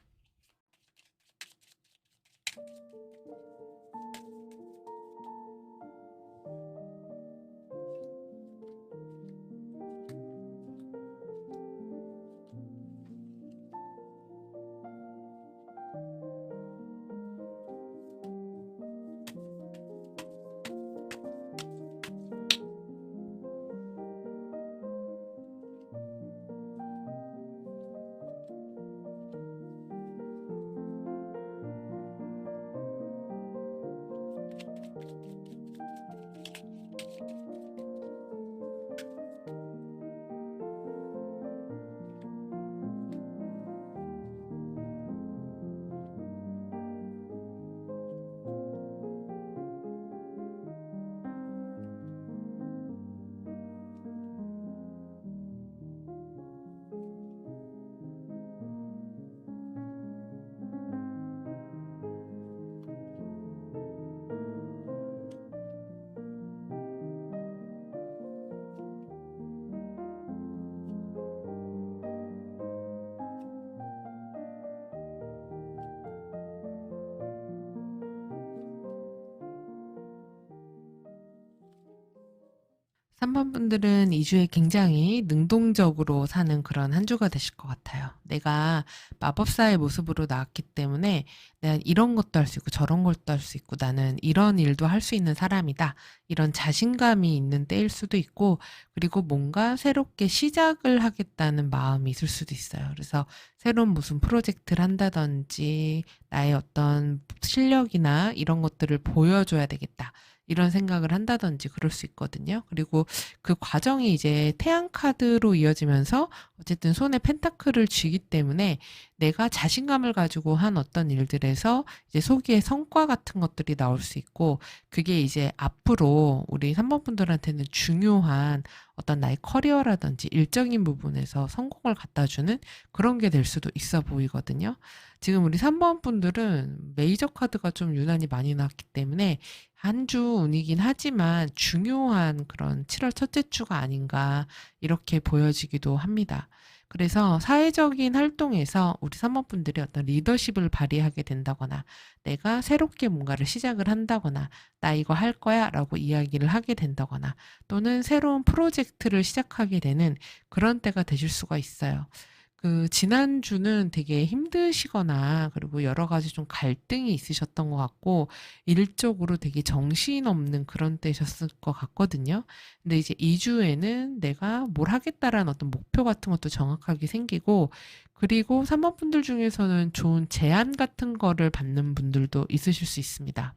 3번 분들은 2 주에 굉장히 능동적으로 사는 그런 한 주가 되실 것 같아요. 내가 마법사의 모습으로 나왔기 때문에 '내가 이런 것도 할 수 있고 저런 것도 할 수 있고 나는 이런 일도 할 수 있는 사람이다.' 이런 자신감이 있는 때일 수도 있고, 그리고 뭔가 새롭게 시작을 하겠다는 마음이 있을 수도 있어요. 그래서 새로운 무슨 프로젝트를 한다든지 '나의 어떤 실력이나 이런 것들을 보여줘야 되겠다.' 이런 생각을 한다든지 그럴 수 있거든요. 그리고 그 과정이 이제 태양 카드로 이어지면서 어쨌든 손에 펜타클을 쥐기 때문에 내가 자신감을 가지고 한 어떤 일들에서 이제 소기의 성과 같은 것들이 나올 수 있고, 그게 이제 앞으로 우리 3번 분들한테는 중요한 어떤 나의 커리어라든지 일적인 부분에서 성공을 갖다 주는 그런 게 될 수도 있어 보이거든요. 지금 우리 3번 분들은 메이저 카드가 좀 유난히 많이 나왔기 때문에 한 주 운이긴 하지만 중요한 그런 7월 첫째 주가 아닌가 이렇게 보여지기도 합니다. 그래서 사회적인 활동에서 우리 3번 분들이 어떤 리더십을 발휘하게 된다거나, 내가 새롭게 뭔가를 시작을 한다거나, 나 이거 할 거야 라고 이야기를 하게 된다거나, 또는 새로운 프로젝트를 시작하게 되는 그런 때가 되실 수가 있어요. 그 지난주는 되게 힘드시거나 그리고 여러 가지 좀 갈등이 있으셨던 것 같고, 일적으로 되게 정신없는 그런 때셨을 것 같거든요. 근데 이제 2 주에는 내가 뭘 하겠다라는 어떤 목표 같은 것도 정확하게 생기고, 그리고 3번 분들 중에서는 좋은 제안 같은 거를 받는 분들도 있으실 수 있습니다.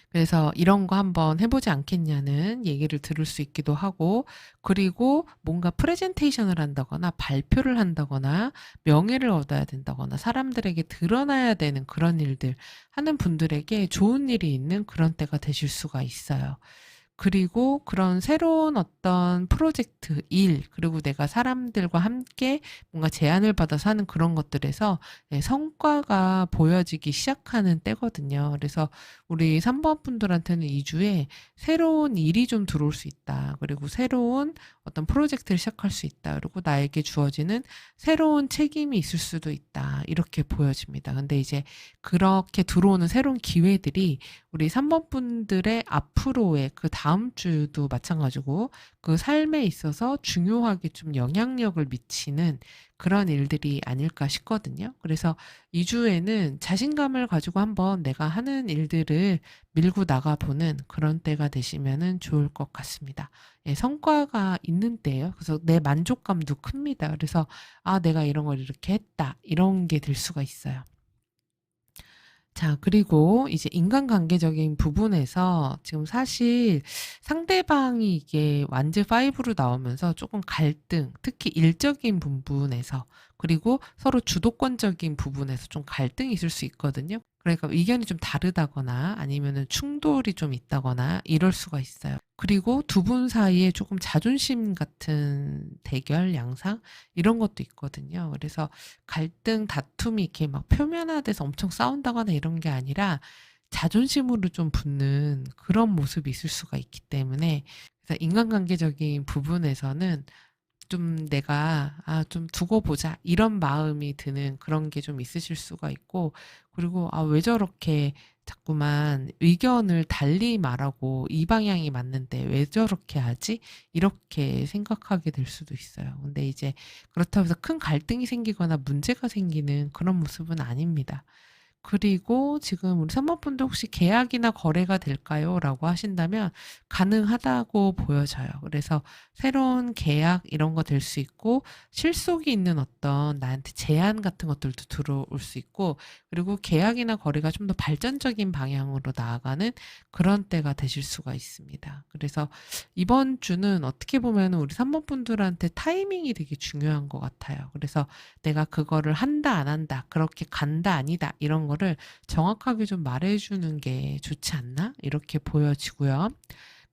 그래서 "이런 거 한번 해 보지 않겠냐."는 얘기를 들을 수 있기도 하고, 그리고 뭔가 프레젠테이션을 한다거나 발표를 한다거나 명예를 얻어야 된다거나 사람들에게 드러나야 되는 그런 일들 하는 분들에게 좋은 일이 있는 그런 때가 되실 수가 있어요. 그리고 그런 새로운 어떤 프로젝트, 일, 그리고 내가 사람들과 함께 뭔가 제안을 받아서 하는 그런 것들에서 성과가 보여지기 시작하는 때거든요. 그래서 우리 3번 분들한테는 2 주에 새로운 일이 좀 들어올 수 있다. 그리고 새로운 어떤 프로젝트를 시작할 수 있다. 그리고 나에게 주어지는 새로운 책임이 있을 수도 있다. 이렇게 보여집니다. 근데 이제 그렇게 들어오는 새로운 기회들이 우리 3번 분들의 앞으로의 그다음 주도 마찬가지고 그 삶에 있어서 중요하게 좀 영향력을 미치는 그런 일들이 아닐까 싶거든요. 그래서 2 주에는 자신감을 가지고 한번 내가 하는 일들을 밀고 나가 보는 그런 때가 되시면은 좋을 것 같습니다. 예, 성과가 있는 때예요. 그래서 내 만족감도 큽니다. 그래서 '아 내가 이런 걸 이렇게 했다.' 이런 게 될 수가 있어요. 자, 그리고 이제 인간관계적인 부분에서 지금 사실 상대방이 이게 완즈 5로 나오면서 조금 갈등, 특히 일적인 부분에서, 그리고 서로 주도권적인 부분에서 좀 갈등이 있을 수 있거든요. 그러니까 의견이 좀 다르다거나 아니면은 충돌이 좀 있다거나 이럴 수가 있어요. 그리고 두 분 사이에 조금 자존심 같은 대결, 양상 이런 것도 있거든요. 그래서 갈등, 다툼이 이렇게 막 표면화돼서 엄청 싸운다거나 이런 게 아니라 자존심으로 좀 붙는 그런 모습이 있을 수가 있기 때문에, 그래서 인간관계적인 부분에서는 좀 내가 '아 좀 두고 보자.' 이런 마음이 드는 그런 게 좀 있으실 수가 있고, 그리고 '아 왜 저렇게 자꾸만 의견을 달리 말하고 이 방향이 맞는데 왜 저렇게 하지?' 이렇게 생각하게 될 수도 있어요. 근데 이제 그렇다고 해서 큰 갈등이 생기거나 문제가 생기는 그런 모습은 아닙니다. 그리고 지금 우리 사모분도 혹시 "계약이나 거래가 될까요?" 라고 하신다면 가능하다고 보여져요. 그래서 새로운 계약 이런 거 될 수 있고, 실속이 있는 어떤 나한테 제안 같은 것들도 들어올 수 있고, 그리고 계약이나 거래가 좀 더 발전적인 방향으로 나아가는 그런 때가 되실 수가 있습니다. 그래서 이번 주는 어떻게 보면은 우리 사모분들한테 타이밍이 되게 중요한 것 같아요. 그래서 내가 그거를 한다 안 한다, 그렇게 간다 아니다 이런 거를 정확하게 좀 말해 주는 게 좋지 않나 이렇게 보여지고요.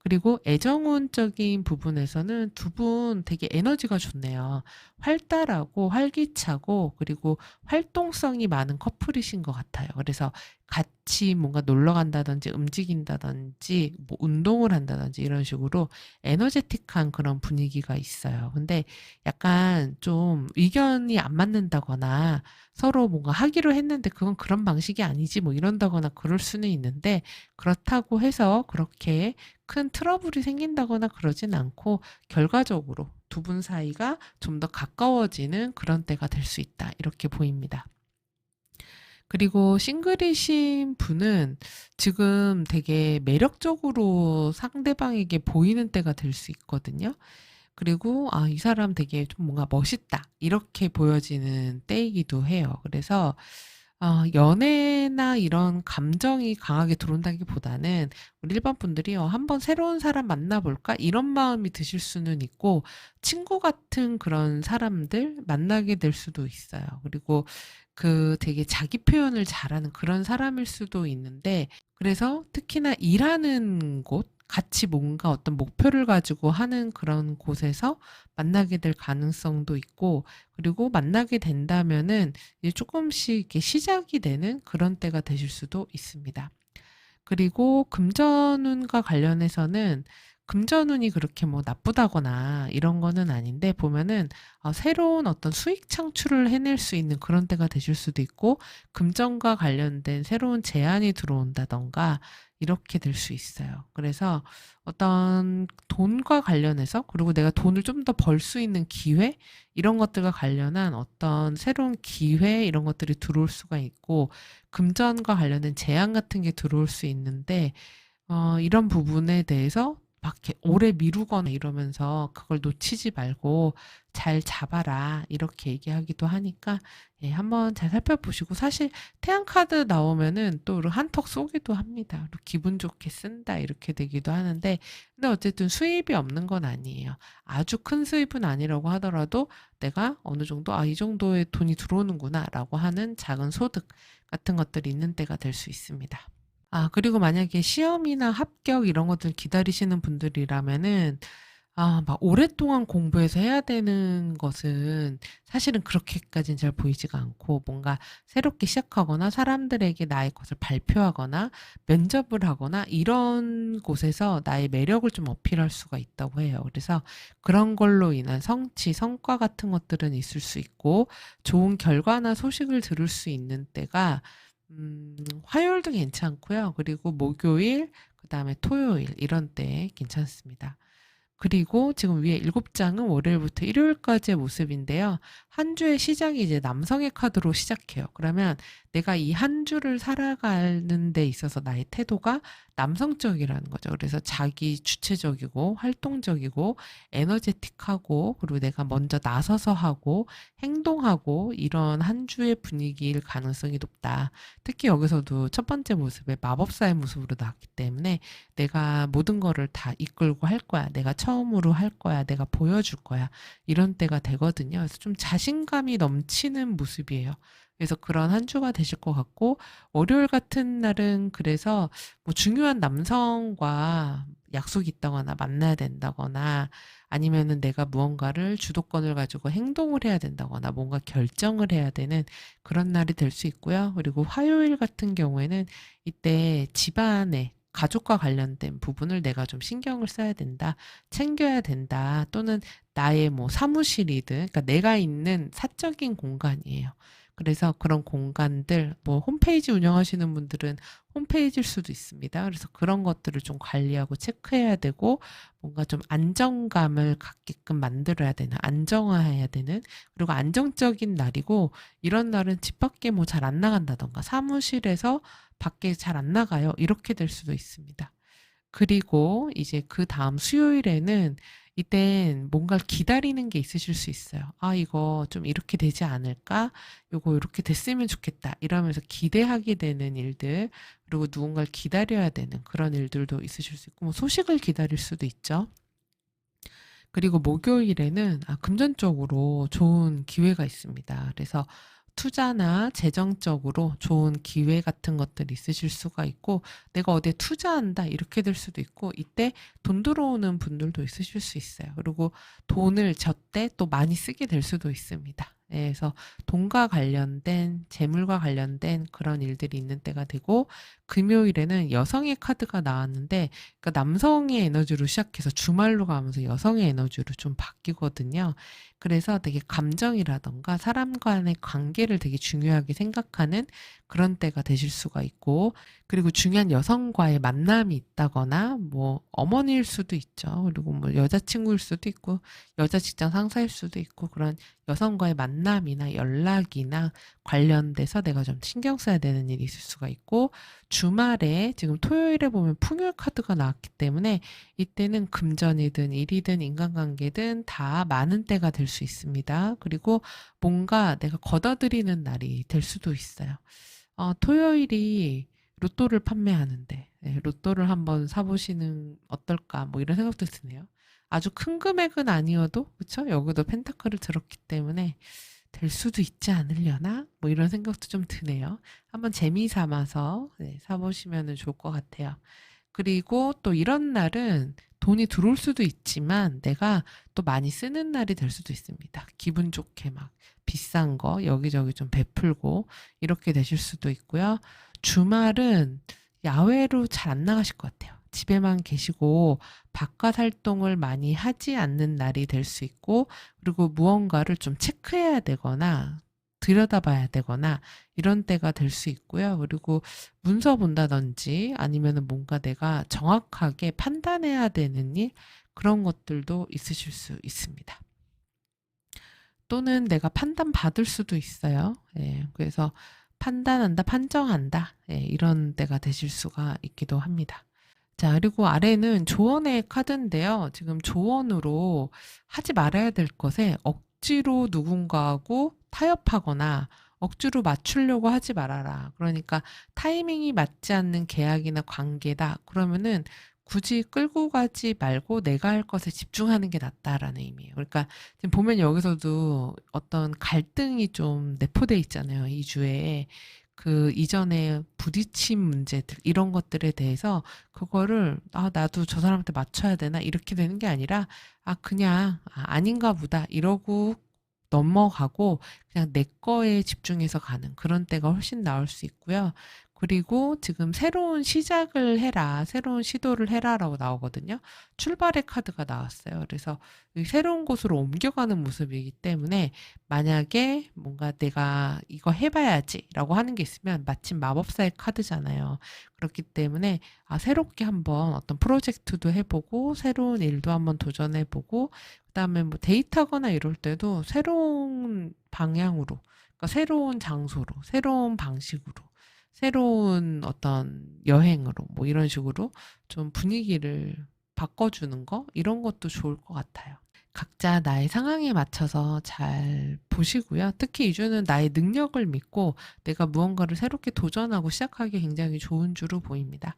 그리고 애정운적인 부분에서는 두 분 되게 에너지가 좋네요. 활달하고 활기차고 그리고 활동성이 많은 커플이신 것 같아요. 그래서 같이 같이 뭔가 놀러 간다든지 움직인다든지 뭐 운동을 한다든지 이런 식으로 에너제틱한 그런 분위기가 있어요. 근데 약간 좀 의견이 안 맞는다거나 서로 뭔가 하기로 했는데 그건 그런 방식이 아니지 뭐 이런다거나 그럴 수는 있는데, 그렇다고 해서 그렇게 큰 트러블이 생긴다거나 그러진 않고 결과적으로 두 분 사이가 좀 더 가까워지는 그런 때가 될 수 있다, 이렇게 보입니다. 그리고 싱글이신 분은 지금 되게 매력적으로 상대방에게 보이는 때가 될 수 있거든요. 그리고 이 사람 되게 좀 뭔가 멋있다, 이렇게 보여지는 때이기도 해요. 그래서 연애나 이런 감정이 강하게 들어온다기보다는 우리 일반 분들이 '한번 새로운 사람 만나볼까?' 이런 마음이 드실 수는 있고, 친구 같은 그런 사람들 만나게 될 수도 있어요. 그리고 되게 자기 표현을 잘하는 그런 사람일 수도 있는데, 그래서 특히나 일하는 곳, 같이 뭔가 어떤 목표를 가지고 하는 그런 곳에서 만나게 될 가능성도 있고, 그리고 만나게 된다면은 이제 조금씩 이렇게 시작이 되는 그런 때가 되실 수도 있습니다. 그리고 금전운과 관련해서는 금전운이 그렇게 뭐 나쁘다거나 이런 거는 아닌데, 보면은 새로운 어떤 수익 창출을 해낼 수 있는 그런 때가 되실 수도 있고, 금전과 관련된 새로운 제안이 들어온다던가 이렇게 될 수 있어요. 그래서 어떤 돈과 관련해서, 그리고 내가 돈을 좀 더 벌 수 있는 기회, 이런 것들과 관련한 어떤 새로운 기회, 이런 것들이 들어올 수가 있고, 금전과 관련된 제안 같은 게 들어올 수 있는데, 이런 부분에 대해서 막 이렇게 오래 미루거나 이러면서 그걸 놓치지 말고 잘 잡아라, 이렇게 얘기하기도 하니까 예, 한번 잘 살펴보시고, 사실 태양 카드 나오면은 또 한턱 쏘기도 합니다. 그리고 기분 좋게 쓴다, 이렇게 되기도 하는데, 근데 어쨌든 수입이 없는 건 아니에요. 아주 큰 수입은 아니라고 하더라도 내가 어느 정도 이 정도의 돈이 들어오는구나라고 하는 작은 소득 같은 것들이 있는 때가 될 수 있습니다. 그리고 만약에 시험이나 합격 이런 것들 기다리시는 분들이라면은 막 오랫동안 공부해서 해야 되는 것은 사실은 그렇게까지는 잘 보이지가 않고, 뭔가 새롭게 시작하거나 사람들에게 나의 것을 발표하거나 면접을 하거나 이런 곳에서 나의 매력을 좀 어필할 수가 있다고 해요. 그래서 그런 걸로 인한 성취, 성과 같은 것들은 있을 수 있고, 좋은 결과나 소식을 들을 수 있는 때가 화요일도 괜찮고요. 그리고 목요일, 그다음에 토요일 이런 때 괜찮습니다. 그리고 지금 위에 7장은 월요일부터 일요일까지의 모습인데요. 한 주의 시작이 이제 남성의 카드로 시작해요. 그러면 내가 이 한 주를 살아가는 데 있어서 나의 태도가 남성적이라는 거죠. 그래서 자기 주체적이고 활동적이고 에너제틱하고, 그리고 내가 먼저 나서서 하고 행동하고, 이런 한 주의 분위기일 가능성이 높다. 특히 여기서도 첫 번째 모습에 마법사의 모습으로 나왔기 때문에 내가 모든 거를 다 이끌고 할 거야, 내가 처음으로 할 거야, 내가 보여줄 거야, 이런 때가 되거든요. 그래서 좀 자신감이 넘치는 모습이에요. 그래서 그런 한 주가 되실 것 같고, 월요일 같은 날은 그래서 뭐 중요한 남성과 약속이 있다거나 만나야 된다거나, 아니면은 내가 무언가를 주도권을 가지고 행동을 해야 된다거나 뭔가 결정을 해야 되는 그런 날이 될 수 있고요. 그리고 화요일 같은 경우에는 이때 집안에 가족과 관련된 부분을 내가 좀 신경을 써야 된다, 챙겨야 된다, 또는 나의 뭐 사무실이든, 그러니까 내가 있는 사적인 공간이에요. 그래서 그런 공간들, 뭐 홈페이지 운영하시는 분들은 홈페이지일 수도 있습니다. 그래서 그런 것들을 좀 관리하고 체크해야 되고, 뭔가 좀 안정감을 갖게끔 만들어야 되는, 안정화해야 되는, 그리고 안정적인 날이고, 이런 날은 집 밖에 뭐 잘 안 나간다던가 사무실에서 밖에 잘 안 나가요, 이렇게 될 수도 있습니다. 그리고 이제 그다음 수요일에는 이땐 뭔가를 기다리는 게 있으실 수 있어요. '이거 좀 이렇게 되지 않을까? 요거 이렇게 됐으면 좋겠다.' 이러면서 기대하게 되는 일들, 그리고 누군가를 기다려야 되는 그런 일들도 있으실 수 있고, 뭐 소식을 기다릴 수도 있죠. 그리고 목요일에는 금전적으로 좋은 기회가 있습니다. 그래서 투자나 재정적으로 좋은 기회 같은 것들이 있으실 수가 있고, 내가 어디에 투자한다, 이렇게 될 수도 있고, 이때 돈 들어오는 분들도 있으실 수 있어요. 그리고 돈을 저때 또 많이 쓰게 될 수도 있습니다. 예, 그래서 돈과 관련된, 재물과 관련된 그런 일들이 있는 때가 되고, 금요일에는 여성의 카드가 나왔는데, 그러니까 남성의 에너지로 시작해서 주말로 가면서 여성의 에너지로 좀 바뀌거든요. 그래서 되게 감정이라던가 사람 간의 관계를 되게 중요하게 생각하는 그런 때가 되실 수가 있고, 그리고 중요한 여성과의 만남이 있다거나, 뭐, 어머니일 수도 있죠. 그리고 뭐, 여자친구일 수도 있고, 여자 직장 상사일 수도 있고, 그런 여성과의 만남이나 연락이나 관련돼서 내가 좀 신경 써야 되는 일이 있을 수가 있고, 주말에 지금 토요일에 보면 풍요의 카드가 나왔기 때문에 이때는 금전이든 일이든 인간관계든 다 많은 때가 될 수 있습니다. 그리고 뭔가 내가 걷어들이는 날이 될 수도 있어요. 토요일이 로또를 판매하는데, 네, 로또를 한번 사보시는 어떨까, 뭐 이런 생각도 드네요. 아주 큰 금액은 아니어도, 그쵸? 여기도 펜타클을 들었기 때문에 될 수도 있지 않으려나? 뭐 이런 생각도 좀 드네요. 한번 재미 삼아서 네, 사보시면 좋을 것 같아요. 그리고 또 이런 날은 돈이 들어올 수도 있지만 내가 또 많이 쓰는 날이 될 수도 있습니다. 기분 좋게 막 비싼 거 여기저기 좀 베풀고 이렇게 되실 수도 있고요. 주말은 야외로 잘 안 나가실 것 같아요. 집에만 계시고 바깥 활동을 많이 하지 않는 날이 될 수 있고, 그리고 무언가를 좀 체크해야 되거나 들여다봐야 되거나 이런 때가 될 수 있고요. 그리고 문서 본다든지 아니면은 뭔가 내가 정확하게 판단해야 되는 일, 그런 것들도 있으실 수 있습니다. 또는 내가 판단받을 수도 있어요. 예, 그래서 판단한다, 판정한다. 예, 이런 때가 되실 수가 있기도 합니다. 자, 그리고 아래는 조언의 카드인데요. 지금 조언으로 하지 말아야 될 것에 억지로 누군가하고 타협하거나 억지로 맞추려고 하지 말아라. 그러니까 타이밍이 맞지 않는 계약이나 관계다. 그러면은 굳이 끌고 가지 말고 내가 할 것에 집중하는 게 낫다라는 의미예요. 그러니까 지금 보면 여기서도 어떤 갈등이 좀 내포돼 있잖아요. 이 주에. 그 이전에 부딪힌 문제들, 이런 것들에 대해서 그거를 나도 저 사람한테 맞춰야 되나 이렇게 되는 게 아니라 그냥 아닌가 보다 이러고 넘어가고 그냥 내 거에 집중해서 가는 그런 때가 훨씬 나을 수 있고요. 그리고 지금 새로운 시작을 해라, 새로운 시도를 해라라고 나오거든요. 출발의 카드가 나왔어요. 그래서 이 새로운 곳으로 옮겨가는 모습이기 때문에 만약에 뭔가 내가 이거 해봐야지라고 하는 게 있으면 마침 마법사의 카드잖아요. 그렇기 때문에 새롭게 한번 어떤 프로젝트도 해보고 새로운 일도 한번 도전해보고 그다음에 뭐 데이트하거나 이럴 때도 새로운 방향으로, 그러니까 새로운 장소로, 새로운 방식으로, 새로운 어떤 여행으로 뭐 이런 식으로 좀 분위기를 바꿔주는 거 이런 것도 좋을 것 같아요. 각자 나의 상황에 맞춰서 잘 보시고요. 특히 이 주는 나의 능력을 믿고 내가 무언가를 새롭게 도전하고 시작하기 굉장히 좋은 주로 보입니다.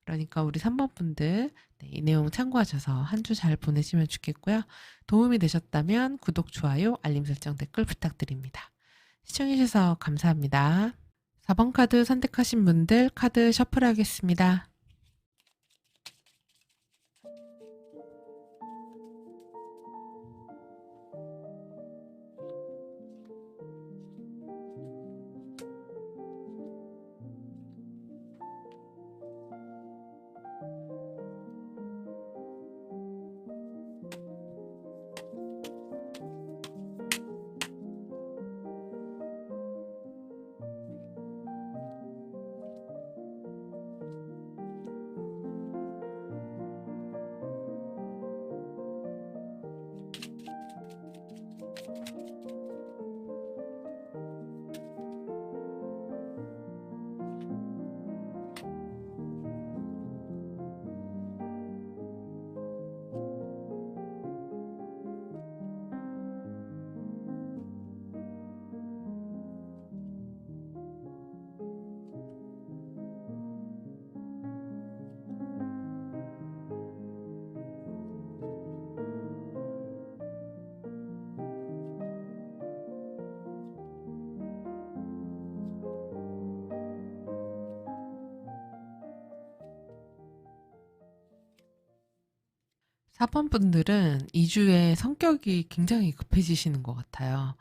그러니까 우리 3번 분들 이 내용 참고하셔서 한 주 잘 보내시면 좋겠고요. 도움이 되셨다면 구독, 좋아요, 알림 설정, 댓글 부탁드립니다. 시청해주셔서 감사합니다. 4번 카드 선택하신 분들 카드 셔플하겠습니다. 4번 분들은 2주에 성격이 굉장히 급해지시는 것 같아요.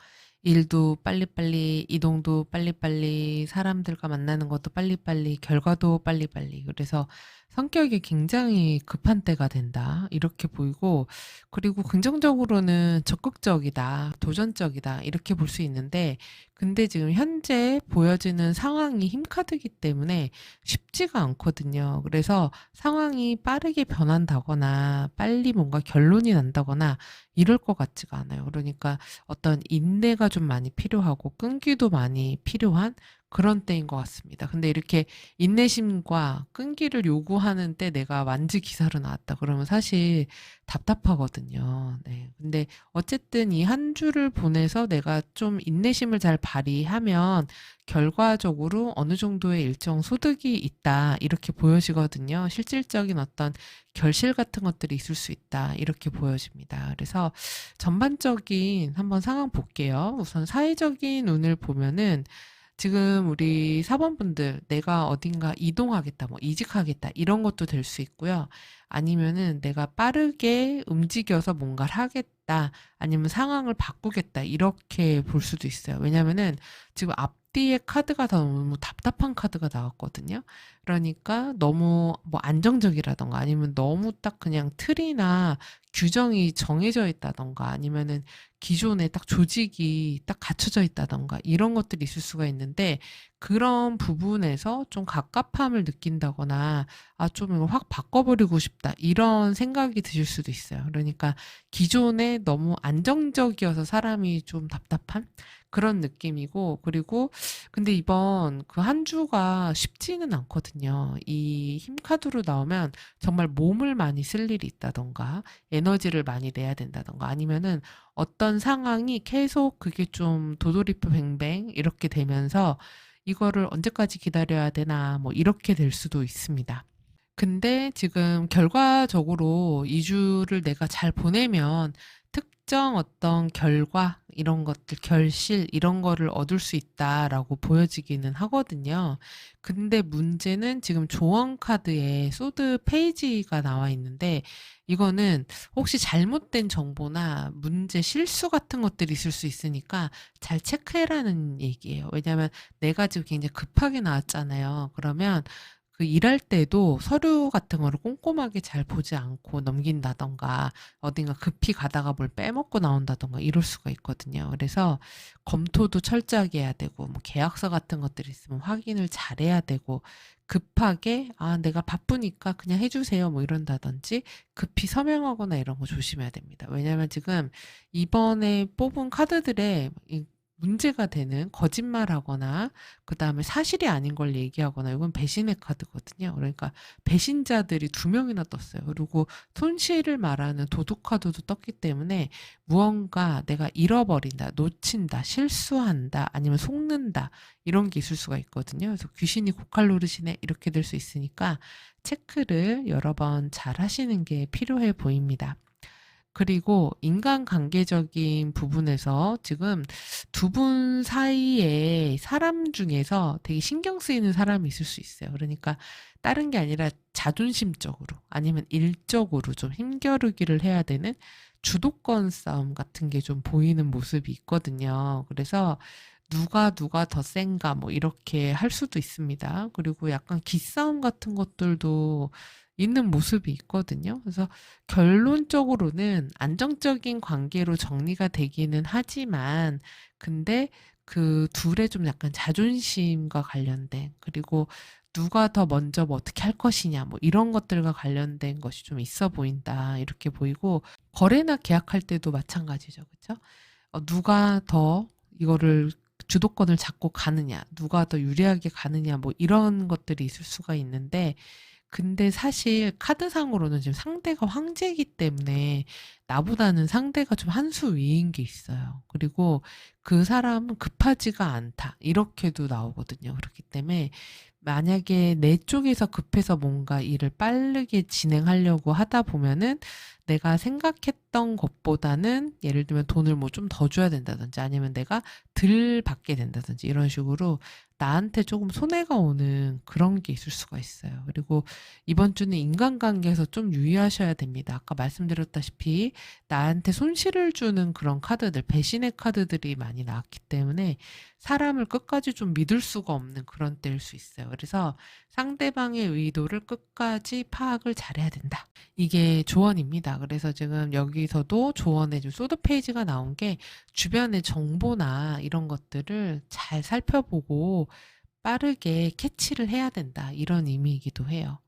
일도 빨리빨리, 이동도 빨리빨리, 사람들과 만나는 것도 빨리빨리, 결과도 빨리빨리. 그래서 성격이 굉장히 급한 때가 된다. 이렇게 보이고, 그리고 긍정적으로는 적극적이다, 도전적이다. 이렇게 볼 수 있는데, 근데 지금 현재 보여지는 상황이 힘카드이기 때문에 쉽지가 않거든요. 그래서 상황이 빠르게 변한다거나, 빨리 뭔가 결론이 난다거나, 이럴 것 같지가 않아요. 그러니까 어떤 인내가 좀 많이 필요하고 끈기도 많이 필요한 그런 때인 것 같습니다. 근데 이렇게 인내심과 끈기를 요구하는 때 내가 만지 기사로 나왔다 그러면 사실 답답하거든요. 네. 근데 어쨌든 이 한 주를 보내서 내가 좀 인내심을 잘 발휘하면 결과적으로 어느 정도의 일정 소득이 있다. 이렇게 보여지거든요. 실질적인 어떤 결실 같은 것들이 있을 수 있다. 이렇게 보여집니다. 그래서 전반적인 한번 상황 볼게요. 우선 사회적인 운을 보면은 지금 우리 사범분들 내가 어딘가 이동하겠다, 뭐 이직하겠다 이런 것도 될 수 있고요. 아니면은 내가 빠르게 움직여서 뭔가를 하겠다, 아니면 상황을 바꾸겠다 이렇게 볼 수도 있어요. 왜냐면은 지금 앞뒤에 카드가 다 너무 답답한 카드가 나왔거든요. 그러니까 너무 뭐 안정적이라던가 아니면 너무 딱 그냥 틀이나 규정이 정해져 있다던가 아니면은 기존에 딱 조직이 딱 갖춰져 있다던가 이런 것들이 있을 수가 있는데 그런 부분에서 좀 갑갑함을 느낀다거나 아, 좀 이거 확 바꿔버리고 싶다 이런 생각이 드실 수도 있어요. 그러니까 기존에 너무 안정적이어서 사람이 좀 답답한 그런 느낌이고 그리고 근데 이번 그 한 주가 쉽지는 않거든요. 이 힘카드로 나오면 정말 몸을 많이 쓸 일이 있다던가 에너지를 많이 내야 된다던가 아니면은 어떤 상황이 계속 그게 좀 도돌이표 뱅뱅 이렇게 되면서 이거를 언제까지 기다려야 되나 뭐 이렇게 될 수도 있습니다. 근데 지금 결과적으로 2주를 내가 잘 보내면 특정 어떤 결과 이런 것들 결실 이런 거를 얻을 수 있다라고 보여지기는 하거든요. 근데 문제는 지금 조언 카드에 소드 페이지가 나와 있는데 이거는 혹시 잘못된 정보나 문제 실수 같은 것들이 있을 수 있으니까 잘 체크해라는 얘기예요. 왜냐하면 내가 지금 굉장히 급하게 나왔잖아요. 그러면 그 일할 때도 서류 같은 거를 꼼꼼하게 잘 보지 않고 넘긴다던가 어딘가 급히 가다가 뭘 빼먹고 나온다던가 이럴 수가 있거든요. 그래서 검토도 철저하게 해야 되고 뭐 계약서 같은 것들이 있으면 확인을 잘 해야 되고 급하게 아 내가 바쁘니까 그냥 해주세요 뭐 이런다든지 급히 서명하거나 이런 거 조심해야 됩니다. 왜냐하면 지금 이번에 뽑은 카드들의 이 문제가 되는 거짓말하거나 그다음에 사실이 아닌 걸 얘기하거나 이건 배신의 카드거든요. 그러니까 배신자들이 두 명이나 떴어요. 그리고 손실을 말하는 도둑 카드도 떴기 때문에 무언가 내가 잃어버린다, 놓친다, 실수한다, 아니면 속는다 이런 게 있을 수가 있거든요. 그래서 귀신이 고칼 노릇이네 이렇게 될 수 있으니까 체크를 여러 번 잘 하시는 게 필요해 보입니다. 그리고 인간관계적인 부분에서 지금 두 분 사이에 사람 중에서 되게 신경 쓰이는 사람이 있을 수 있어요. 그러니까 다른 게 아니라 자존심적으로 아니면 일적으로 좀 힘겨루기를 해야 되는 주도권 싸움 같은 게 좀 보이는 모습이 있거든요. 그래서 누가 더 센가 뭐 이렇게 할 수도 있습니다. 그리고 약간 기싸움 같은 것들도 있는 모습이 있거든요. 그래서 결론적으로는 안정적인 관계로 정리가 되기는 하지만 근데 그 둘의 좀 약간 자존심과 관련된 그리고 누가 더 먼저 뭐 어떻게 할 것이냐 뭐 이런 것들과 관련된 것이 좀 있어 보인다 이렇게 보이고 거래나 계약할 때도 마찬가지죠. 그렇죠? 누가 더 이거를 주도권을 잡고 가느냐, 누가 더 유리하게 가느냐, 뭐 이런 것들이 있을 수가 있는데 근데 사실 카드상으로는 지금 상대가 황제이기 때문에 나보다는 상대가 좀 한 수 위인 게 있어요. 그리고 그 사람은 급하지가 않다. 이렇게도 나오거든요. 그렇기 때문에 만약에 내 쪽에서 급해서 뭔가 일을 빠르게 진행하려고 하다 보면은 내가 생각했던 것보다는 예를 들면 돈을 뭐 좀 더 줘야 된다든지 아니면 내가 덜 받게 된다든지 이런 식으로 나한테 조금 손해가 오는 그런 게 있을 수가 있어요. 그리고 이번 주는 인간관계에서 좀 유의하셔야 됩니다. 아까 말씀드렸다시피 나한테 손실을 주는 그런 카드들, 배신의 카드들이 많이 나왔기 때문에 사람을 끝까지 좀 믿을 수가 없는 그런 때일 수 있어요. 그래서 상대방의 의도를 끝까지 파악을 잘해야 된다. 이게 조언입니다. 그래서 지금 여기서도 조언에 좀 소드 페이지가 나온 게 주변의 정보나 이런 것들을 잘 살펴보고 빠르게 캐치를 해야 된다. 이런 의미이기도 해요.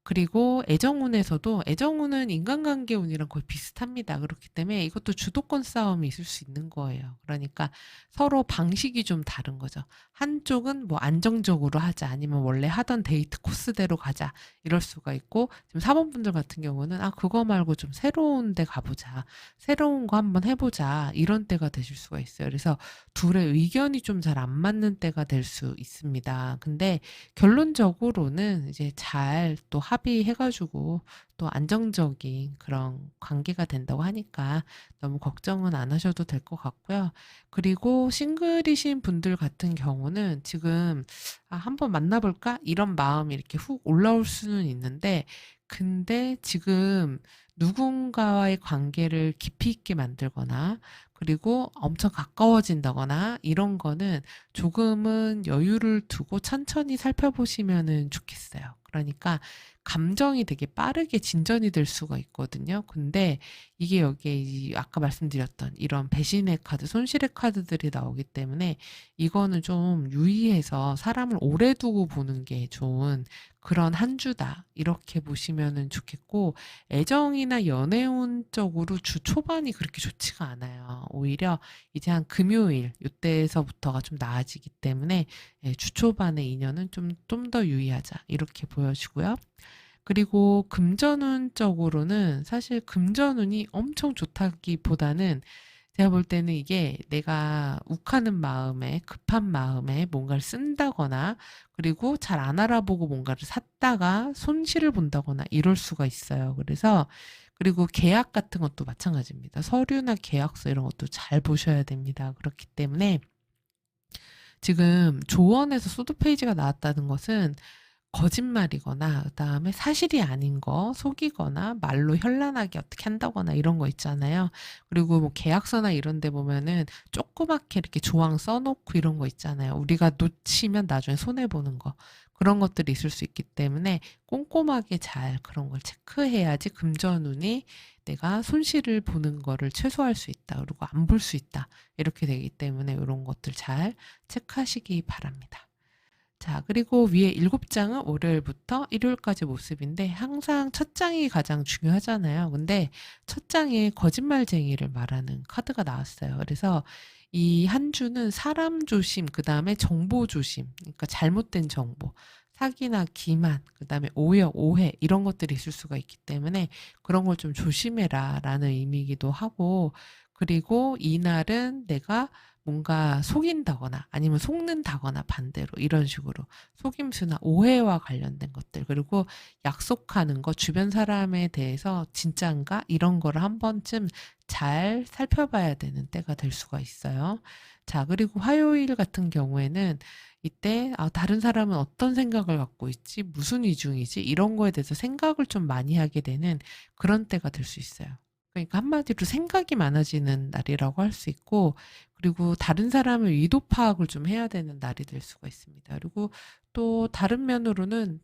그리고 애정운에서도 애정운은 인간관계 운이랑 거의 비슷합니다. 그렇기 때문에 이것도 주도권 싸움이 있을 수 있는 거예요. 그러니까 서로 방식이 좀 다른 거죠. 한쪽은 뭐 안정적으로 하자 아니면 원래 하던 데이트 코스대로 가자 이럴 수가 있고 지금 사모분들 같은 경우는 아 그거 말고 좀 새로운 데 가보자. 새로운 거 한번 해보자. 이런 때가 되실 수가 있어요. 그래서 둘의 의견이 좀 잘 안 맞는 때가 될 수 있습니다. 근데 결론적으로는 이제 잘 또 합의해가지고 또 안정적인 그런 관계가 된다고 하니까 너무 걱정은 안 하셔도 될 것 같고요. 그리고 싱글이신 분들 같은 경우는 지금 아, 한번 만나볼까? 이런 마음이 이렇게 훅 올라올 수는 있는데, 근데 지금 누군가와의 관계를 깊이 있게 만들거나, 그리고 엄청 가까워진다거나, 이런 거는 조금은 여유를 두고 천천히 살펴보시면은 좋겠어요. 그러니까 감정이 되게 빠르게 진전이 될 수가 있거든요. 근데 이게 여기에 아까 말씀드렸던 이런 배신의 카드, 손실의 카드들이 나오기 때문에 이거는 좀 유의해서 사람을 오래 두고 보는 게 좋은 그런 한 주다. 이렇게 보시면은 좋겠고, 애정이나 연애운 쪽으로 주 초반이 그렇게 좋지가 않아요. 오히려 이제 한 금요일 이때에서부터가 좀 나아지기 때문에 예, 주 초반의 인연은 좀 더 유의하자 이렇게 보여지고요. 그리고 금전운 쪽으로는 사실 금전운이 엄청 좋다기보다는 제가 볼 때는 이게 내가 욱하는 마음에 급한 마음에 뭔가를 쓴다거나 그리고 잘 안 알아보고 뭔가를 샀다가 손실을 본다거나 이럴 수가 있어요. 그래서 그리고 계약 같은 것도 마찬가지입니다. 서류나 계약서 이런 것도 잘 보셔야 됩니다. 그렇기 때문에 지금 조언에서 소드 페이지가 나왔다는 것은 거짓말이거나 그다음에 사실이 아닌 거 속이거나 말로 현란하게 어떻게 한다거나 이런 거 있잖아요. 그리고 뭐 계약서나 이런 데 보면은 조그맣게 이렇게 조항 써놓고 이런 거 있잖아요. 우리가 놓치면 나중에 손해보는 거. 그런 것들이 있을 수 있기 때문에 꼼꼼하게 잘 그런 걸 체크해야지 금전운이 내가 손실을 보는 거를 최소화할 수 있다. 그리고 안 볼 수 있다. 이렇게 되기 때문에 이런 것들 잘 체크하시기 바랍니다. 자, 그리고 위에 7장은 월요일부터 일요일까지 모습인데 항상 첫 장이 가장 중요하잖아요. 근데 첫 장에 거짓말쟁이를 말하는 카드가 나왔어요. 그래서 이 한 주는 사람 조심, 그 다음에 정보 조심, 그러니까 잘못된 정보, 사기나 기만, 그 다음에 오역, 오해 이런 것들이 있을 수가 있기 때문에 그런 걸 좀 조심해라 라는 의미이기도 하고 그리고 이날은 내가 뭔가 속인다거나 아니면 속는다거나 반대로 이런 식으로 속임수나 오해와 관련된 것들 그리고 약속하는 거 주변 사람에 대해서 진짠가 이런 거를 한 번쯤 잘 살펴봐야 되는 때가 될 수가 있어요. 자, 그리고 화요일 같은 경우에는 이때 아, 다른 사람은 어떤 생각을 갖고 있지? 무슨 이중이지? 이런 거에 대해서 생각을 좀 많이 하게 되는 그런 때가 될 수 있어요. 그러니까 한마디로 생각이 많아지는 날이라고 할 수 있고 그리고 다른 사람의 의도 파악을 좀 해야 되는 날이 될 수가 있습니다. 그리고 또 다른 면으로는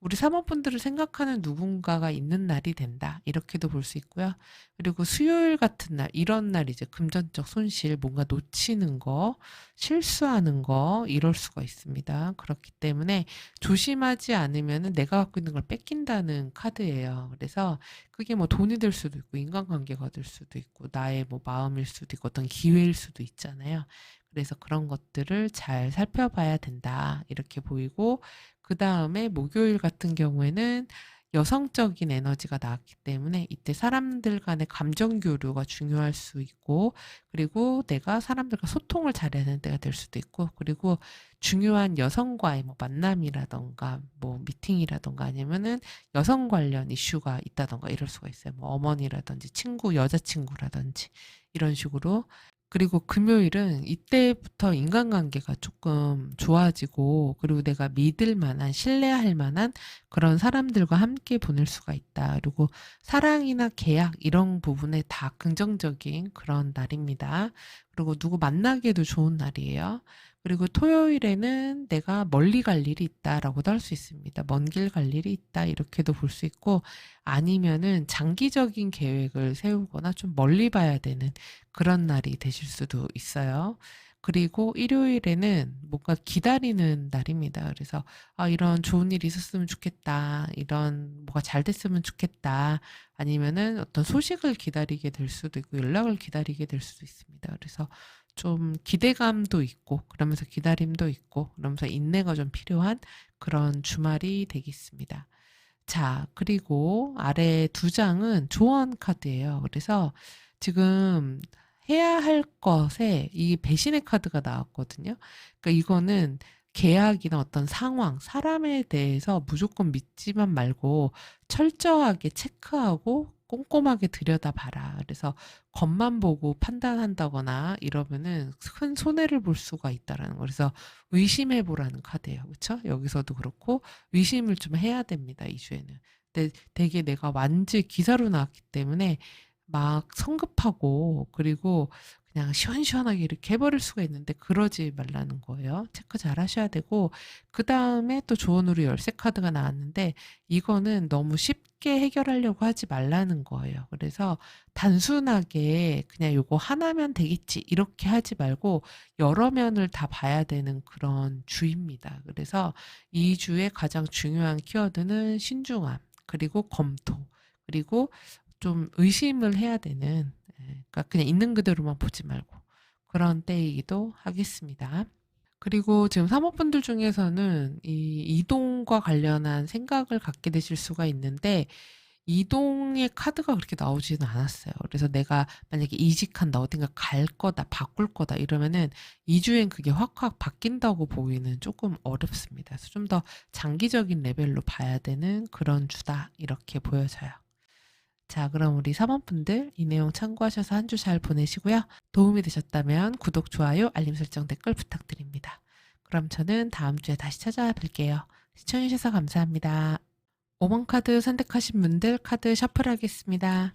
우리 사모분들을 생각하는 누군가가 있는 날이 된다. 이렇게도 볼 수 있고요. 그리고 수요일 같은 날, 이런 날 이제 금전적 손실, 뭔가 놓치는 거, 실수하는 거, 이럴 수가 있습니다. 그렇기 때문에 조심하지 않으면 내가 갖고 있는 걸 뺏긴다는 카드예요. 그래서 그게 뭐 돈이 될 수도 있고, 인간관계가 될 수도 있고, 나의 뭐 마음일 수도 있고, 어떤 기회일 수도 있잖아요. 그래서 그런 것들을 잘 살펴봐야 된다. 이렇게 보이고, 그 다음에 목요일 같은 경우에는 여성적인 에너지가 나왔기 때문에 이때 사람들 간의 감정 교류가 중요할 수 있고 그리고 내가 사람들과 소통을 잘해야 되는 때가 될 수도 있고 그리고 중요한 여성과의 뭐 만남이라던가 뭐 미팅이라던가 아니면은 여성 관련 이슈가 있다던가 이럴 수가 있어요. 뭐 어머니라든지 친구, 여자친구라든지 이런 식으로 그리고 금요일은 이때부터 인간관계가 조금 좋아지고, 그리고 내가 믿을 만한, 신뢰할 만한 그런 사람들과 함께 보낼 수가 있다. 그리고 사랑이나 계약 이런 부분에 다 긍정적인 그런 날입니다. 그리고 누구 만나기에도 좋은 날이에요. 그리고 토요일에는 내가 멀리 갈 일이 있다라고도 할 수 있습니다. 먼 길 갈 일이 있다 이렇게도 볼 수 있고, 아니면은 장기적인 계획을 세우거나 좀 멀리 봐야 되는 그런 날이 되실 수도 있어요. 그리고 일요일에는 뭔가 기다리는 날입니다. 그래서 이런 좋은 일이 있었으면 좋겠다. 이런 뭐가 잘 됐으면 좋겠다. 아니면은 어떤 소식을 기다리게 될 수도 있고 연락을 기다리게 될 수도 있습니다. 그래서 좀 기대감도 있고 그러면서 기다림도 있고 그러면서 인내가 좀 필요한 그런 주말이 되겠습니다. 자, 그리고 아래 두 장은 조언 카드예요. 그래서 지금 해야 할 것에 이 배신의 카드가 나왔거든요. 그러니까 이거는 계약이나 어떤 상황, 사람에 대해서 무조건 믿지만 말고 철저하게 체크하고 꼼꼼하게 들여다봐라. 그래서 겉만 보고 판단한다거나 이러면은 큰 손해를 볼 수가 있다라는 거. 그래서 의심해 보라는 카드예요. 그렇죠? 여기서도 그렇고 의심을 좀 해야 됩니다. 이 주에는. 근데 되게 내가 완전 기사로 나왔기 때문에 막 성급하고 그리고 그냥 시원시원하게 이렇게 해버릴 수가 있는데 그러지 말라는 거예요. 체크 잘 하셔야 되고 그 다음에 또 조언으로 열쇠 카드가 나왔는데 이거는 너무 쉽게 해결하려고 하지 말라는 거예요. 그래서 단순하게 그냥 요거 하나면 되겠지 이렇게 하지 말고 여러 면을 다 봐야 되는 그런 주입니다. 그래서 이 주의 가장 중요한 키워드는 신중함, 그리고 검토, 그리고 좀 의심을 해야 되는, 그러니까 그냥 있는 그대로만 보지 말고 그런 때이기도 하겠습니다. 그리고 지금 사모분들 중에서는 이 이동과 관련한 생각을 갖게 되실 수가 있는데 이동의 카드가 그렇게 나오지는 않았어요. 그래서 내가 만약에 이직한다, 어딘가 갈 거다, 바꿀 거다 이러면은 2주엔 그게 확확 바뀐다고 보기는 조금 어렵습니다. 그래서 좀 더 장기적인 레벨로 봐야 되는 그런 주다 이렇게 보여져요. 자, 그럼 우리 사모분들 이 내용 참고하셔서 한 주 잘 보내시고요. 도움이 되셨다면 구독, 좋아요, 알림 설정, 댓글 부탁드립니다. 그럼 저는 다음 주에 다시 찾아뵐게요. 시청해주셔서 감사합니다. 5번 카드 선택하신 분들 카드 셔플하겠습니다.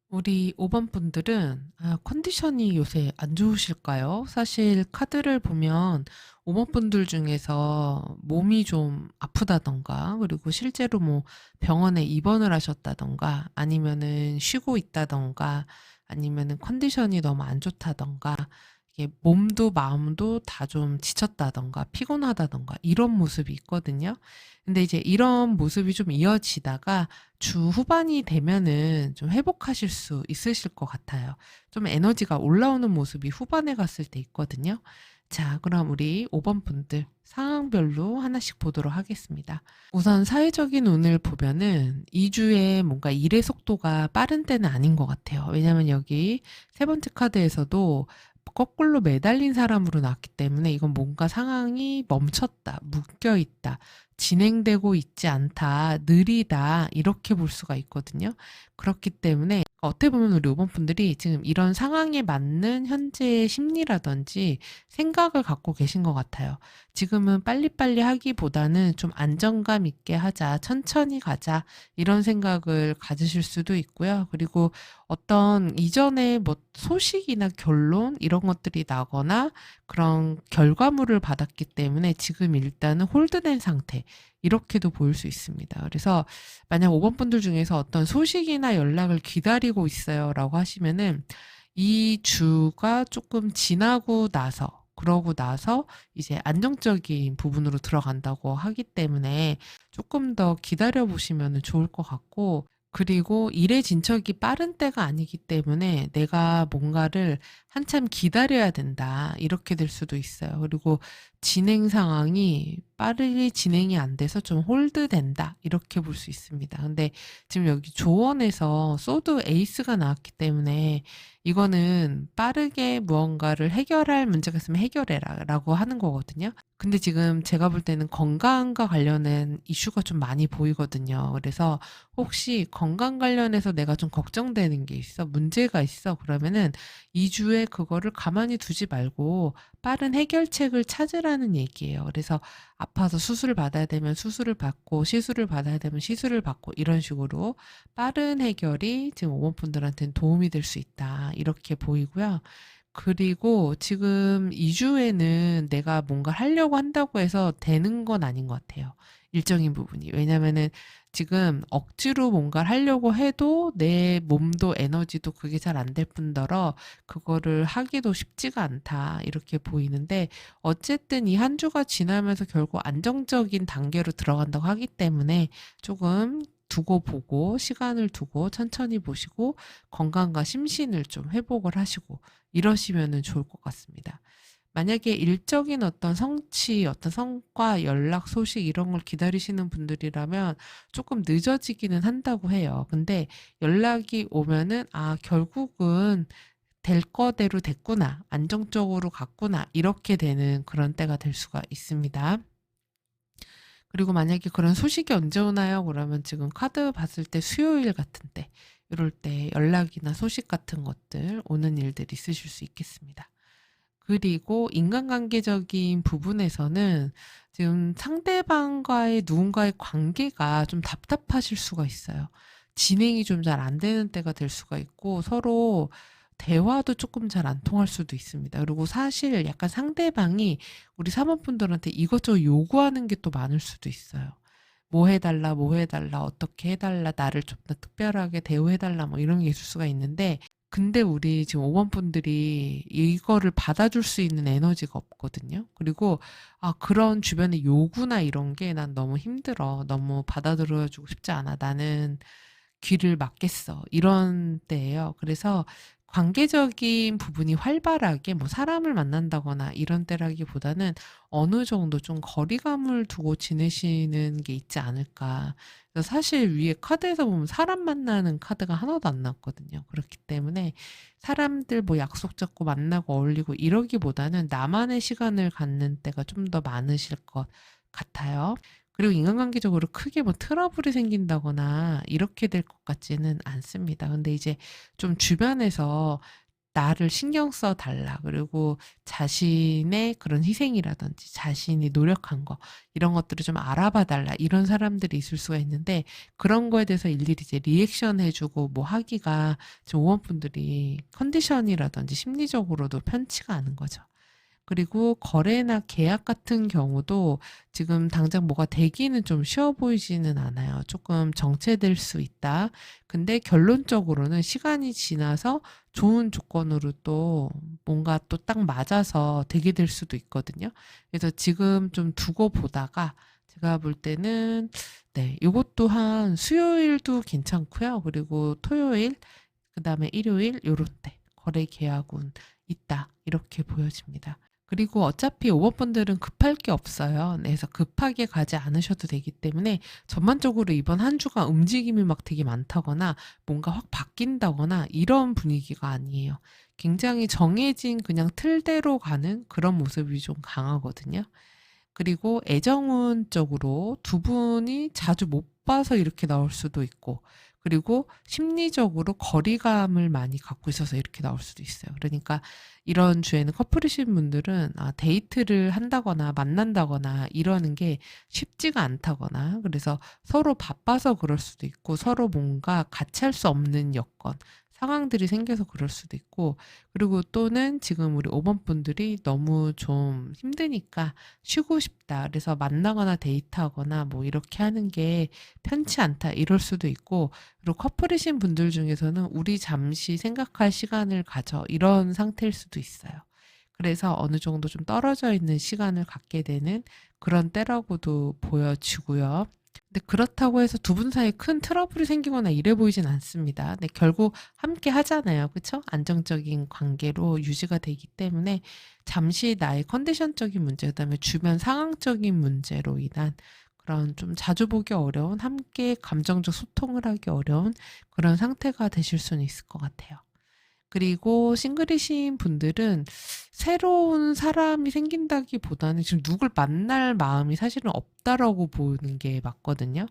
우리 5번 분들은 컨디션이 요새 안 좋으실까요? 사실 카드를 보면 5번 분들 중에서 몸이 좀 아프다던가, 그리고 실제로 뭐 병원에 입원을 하셨다던가, 아니면은 쉬고 있다던가, 아니면은 컨디션이 너무 안 좋다던가, 이게 몸도 마음도 다 좀 지쳤다던가, 피곤하다던가, 이런 모습이 있거든요. 근데 이제 이런 모습이 좀 이어지다가 주 후반이 되면은 좀 회복하실 수 있으실 것 같아요. 좀 에너지가 올라오는 모습이 후반에 갔을 때 있거든요. 자, 그럼 우리 5번 분들 상황별로 하나씩 보도록 하겠습니다. 우선 사회적인 운을 보면은 2주에 뭔가 일의 속도가 빠른 때는 아닌 것 같아요. 왜냐면 여기 세 번째 카드에서도 거꾸로 매달린 사람으로 나왔기 때문에 이건 뭔가 상황이 멈췄다, 묶여 있다, 진행되고 있지 않다, 느리다 이렇게 볼 수가 있거든요. 그렇기 때문에 어떻게 보면 우리 5번 분들이 지금 이런 상황에 맞는 현재의 심리라든지 생각을 갖고 계신 것 같아요. 지금은 빨리빨리 하기보다는 좀 안정감 있게 하자, 천천히 가자 이런 생각을 가지실 수도 있고요. 그리고 어떤 이전에 뭐 소식이나 결론 이런 것들이 나거나 그런 결과물을 받았기 때문에 지금 일단은 홀드된 상태 이렇게도 보일 수 있습니다. 그래서 만약 5번 분들 중에서 어떤 소식이나 연락을 기다리고 있어요라고 하시면은 이 주가 조금 지나고 나서 그러고 나서 이제 안정적인 부분으로 들어간다고 하기 때문에 조금 더 기다려 보시면 좋을 것 같고, 그리고 일의 진척이 빠른 때가 아니기 때문에 내가 뭔가를 한참 기다려야 된다 이렇게 될 수도 있어요. 그리고 진행 상황이 빠르게 진행이 안 돼서 좀 홀드된다 이렇게 볼 수 있습니다. 근데 지금 여기 조언에서 소드 에이스가 나왔기 때문에 이거는 빠르게 무언가를 해결할 문제가 있으면 해결해라 라고 하는 거거든요. 근데 지금 제가 볼 때는 건강과 관련된 이슈가 좀 많이 보이거든요. 그래서 혹시 건강 관련해서 내가 좀 걱정되는 게 있어, 문제가 있어, 그러면은 2주에 그거를 가만히 두지 말고 빠른 해결책을 찾으라는 얘기예요. 그래서 아파서 수술을 받아야 되면 수술을 받고 시술을 받아야 되면 시술을 받고 이런 식으로 빠른 해결이 지금 5번 분들한테는 도움이 될 수 있다 이렇게 보이고요. 그리고 지금 2주에는 내가 뭔가 하려고 한다고 해서 되는 건 아닌 것 같아요. 일정인 부분이. 왜냐면은 지금 억지로 뭔가를 하려고 해도 내 몸도 에너지도 그게 잘 안 될 뿐더러 그거를 하기도 쉽지가 않다. 이렇게 보이는데 어쨌든 이 한 주가 지나면서 결국 안정적인 단계로 들어간다고 하기 때문에 조금 두고 보고 시간을 두고 천천히 보시고 건강과 심신을 좀 회복을 하시고 이러시면은 좋을 것 같습니다. 만약에 일적인 어떤 성취, 어떤 성과, 연락, 소식 이런 걸 기다리시는 분들이라면 조금 늦어지기는 한다고 해요. 근데 연락이 오면은 아, 결국은 될 거대로 됐구나, 안정적으로 갔구나 이렇게 되는 그런 때가 될 수가 있습니다. 그리고 만약에 그런 소식이 언제 오나요? 그러면 지금 카드 봤을 때 수요일 같은 때, 이럴 때 연락이나 소식 같은 것들 오는 일들이 있으실 수 있겠습니다. 그리고 인간관계적인 부분에서는 지금 상대방과의 누군가의 관계가 좀 답답하실 수가 있어요. 진행이 좀 잘 안 되는 때가 될 수가 있고 서로 대화도 조금 잘 안 통할 수도 있습니다. 그리고 사실 약간 상대방이 우리 사모분들한테 이것저것 요구하는 게 또 많을 수도 있어요. 뭐 해달라, 뭐 해달라, 어떻게 해달라, 나를 좀 더 특별하게 대우해달라, 뭐 이런 게 있을 수가 있는데, 근데 우리 지금 5번 분들이 이거를 받아줄 수 있는 에너지가 없거든요. 그리고 아, 그런 주변의 요구나 이런 게 난 너무 힘들어. 너무 받아들여주고 싶지 않아. 나는 귀를 막겠어. 이런 때예요. 그래서 관계적인 부분이 활발하게 뭐 사람을 만난다거나 이런 때라기보다는 어느 정도 좀 거리감을 두고 지내시는 게 있지 않을까. 그래서 사실 위에 카드에서 보면 사람 만나는 카드가 하나도 안 나왔거든요. 그렇기 때문에 사람들 뭐 약속 잡고 만나고 어울리고 이러기보다는 나만의 시간을 갖는 때가 좀 더 많으실 것 같아요. 그리고 인간관계적으로 크게 뭐 트러블이 생긴다거나 이렇게 될 것 같지는 않습니다. 근데 이제 좀 주변에서 나를 신경 써 달라. 그리고 자신의 그런 희생이라든지 자신이 노력한 거 이런 것들을 좀 알아봐 달라. 이런 사람들이 있을 수가 있는데 그런 거에 대해서 일일이 이제 리액션 해주고 뭐 하기가 지금 5원 분들이 컨디션이라든지 심리적으로도 편치가 않은 거죠. 그리고 거래나 계약 같은 경우도 지금 당장 뭐가 되기는 좀 쉬워 보이지는 않아요. 조금 정체될 수 있다. 근데 결론적으로는 시간이 지나서 좋은 조건으로 또 뭔가 또 딱 맞아서 되게 될 수도 있거든요. 그래서 지금 좀 두고 보다가 제가 볼 때는 네, 요것 또한 수요일도 괜찮고요. 그리고 토요일, 그다음에 일요일 요런 때 거래 계약운 있다. 이렇게 보여집니다. 그리고 어차피 5번 분들은 급할 게 없어요. 네, 그래서 급하게 가지 않으셔도 되기 때문에 전반적으로 이번 한 주가 움직임이 막 되게 많다거나 뭔가 확 바뀐다거나 이런 분위기가 아니에요. 굉장히 정해진 그냥 틀대로 가는 그런 모습이 좀 강하거든요. 그리고 애정운 쪽으로 두 분이 자주 못 봐서 이렇게 나올 수도 있고, 그리고 심리적으로 거리감을 많이 갖고 있어서 이렇게 나올 수도 있어요. 그러니까 이런 주에는 커플이신 분들은 데이트를 한다거나 만난다거나 이러는 게 쉽지가 않다거나, 그래서 서로 바빠서 그럴 수도 있고, 서로 뭔가 같이 할 수 없는 여건, 상황들이 생겨서 그럴 수도 있고, 그리고 또는 지금 우리 5번 분들이 너무 좀 힘드니까 쉬고 싶다, 그래서 만나거나 데이트하거나 뭐 이렇게 하는 게 편치 않다, 이럴 수도 있고, 그리고 커플이신 분들 중에서는 우리 잠시 생각할 시간을 가져, 이런 상태일 수도 있어요. 그래서 어느 정도 좀 떨어져 있는 시간을 갖게 되는 그런 때라고도 보여지고요. 근데 그렇다고 해서 두 분 사이에 큰 트러블이 생기거나 이래 보이진 않습니다. 근데 결국 함께 하잖아요. 그쵸? 안정적인 관계로 유지가 되기 때문에 잠시 나의 컨디션적인 문제, 그다음에 주변 상황적인 문제로 인한 그런 좀 자주 보기 어려운, 함께 감정적 소통을 하기 어려운 그런 상태가 되실 수는 있을 것 같아요. 그리고 싱글이신 분들은 새로운 사람이 생긴다기보다는 지금 누굴 만날 마음이 사실은 없다라고 보는 게 맞거든요.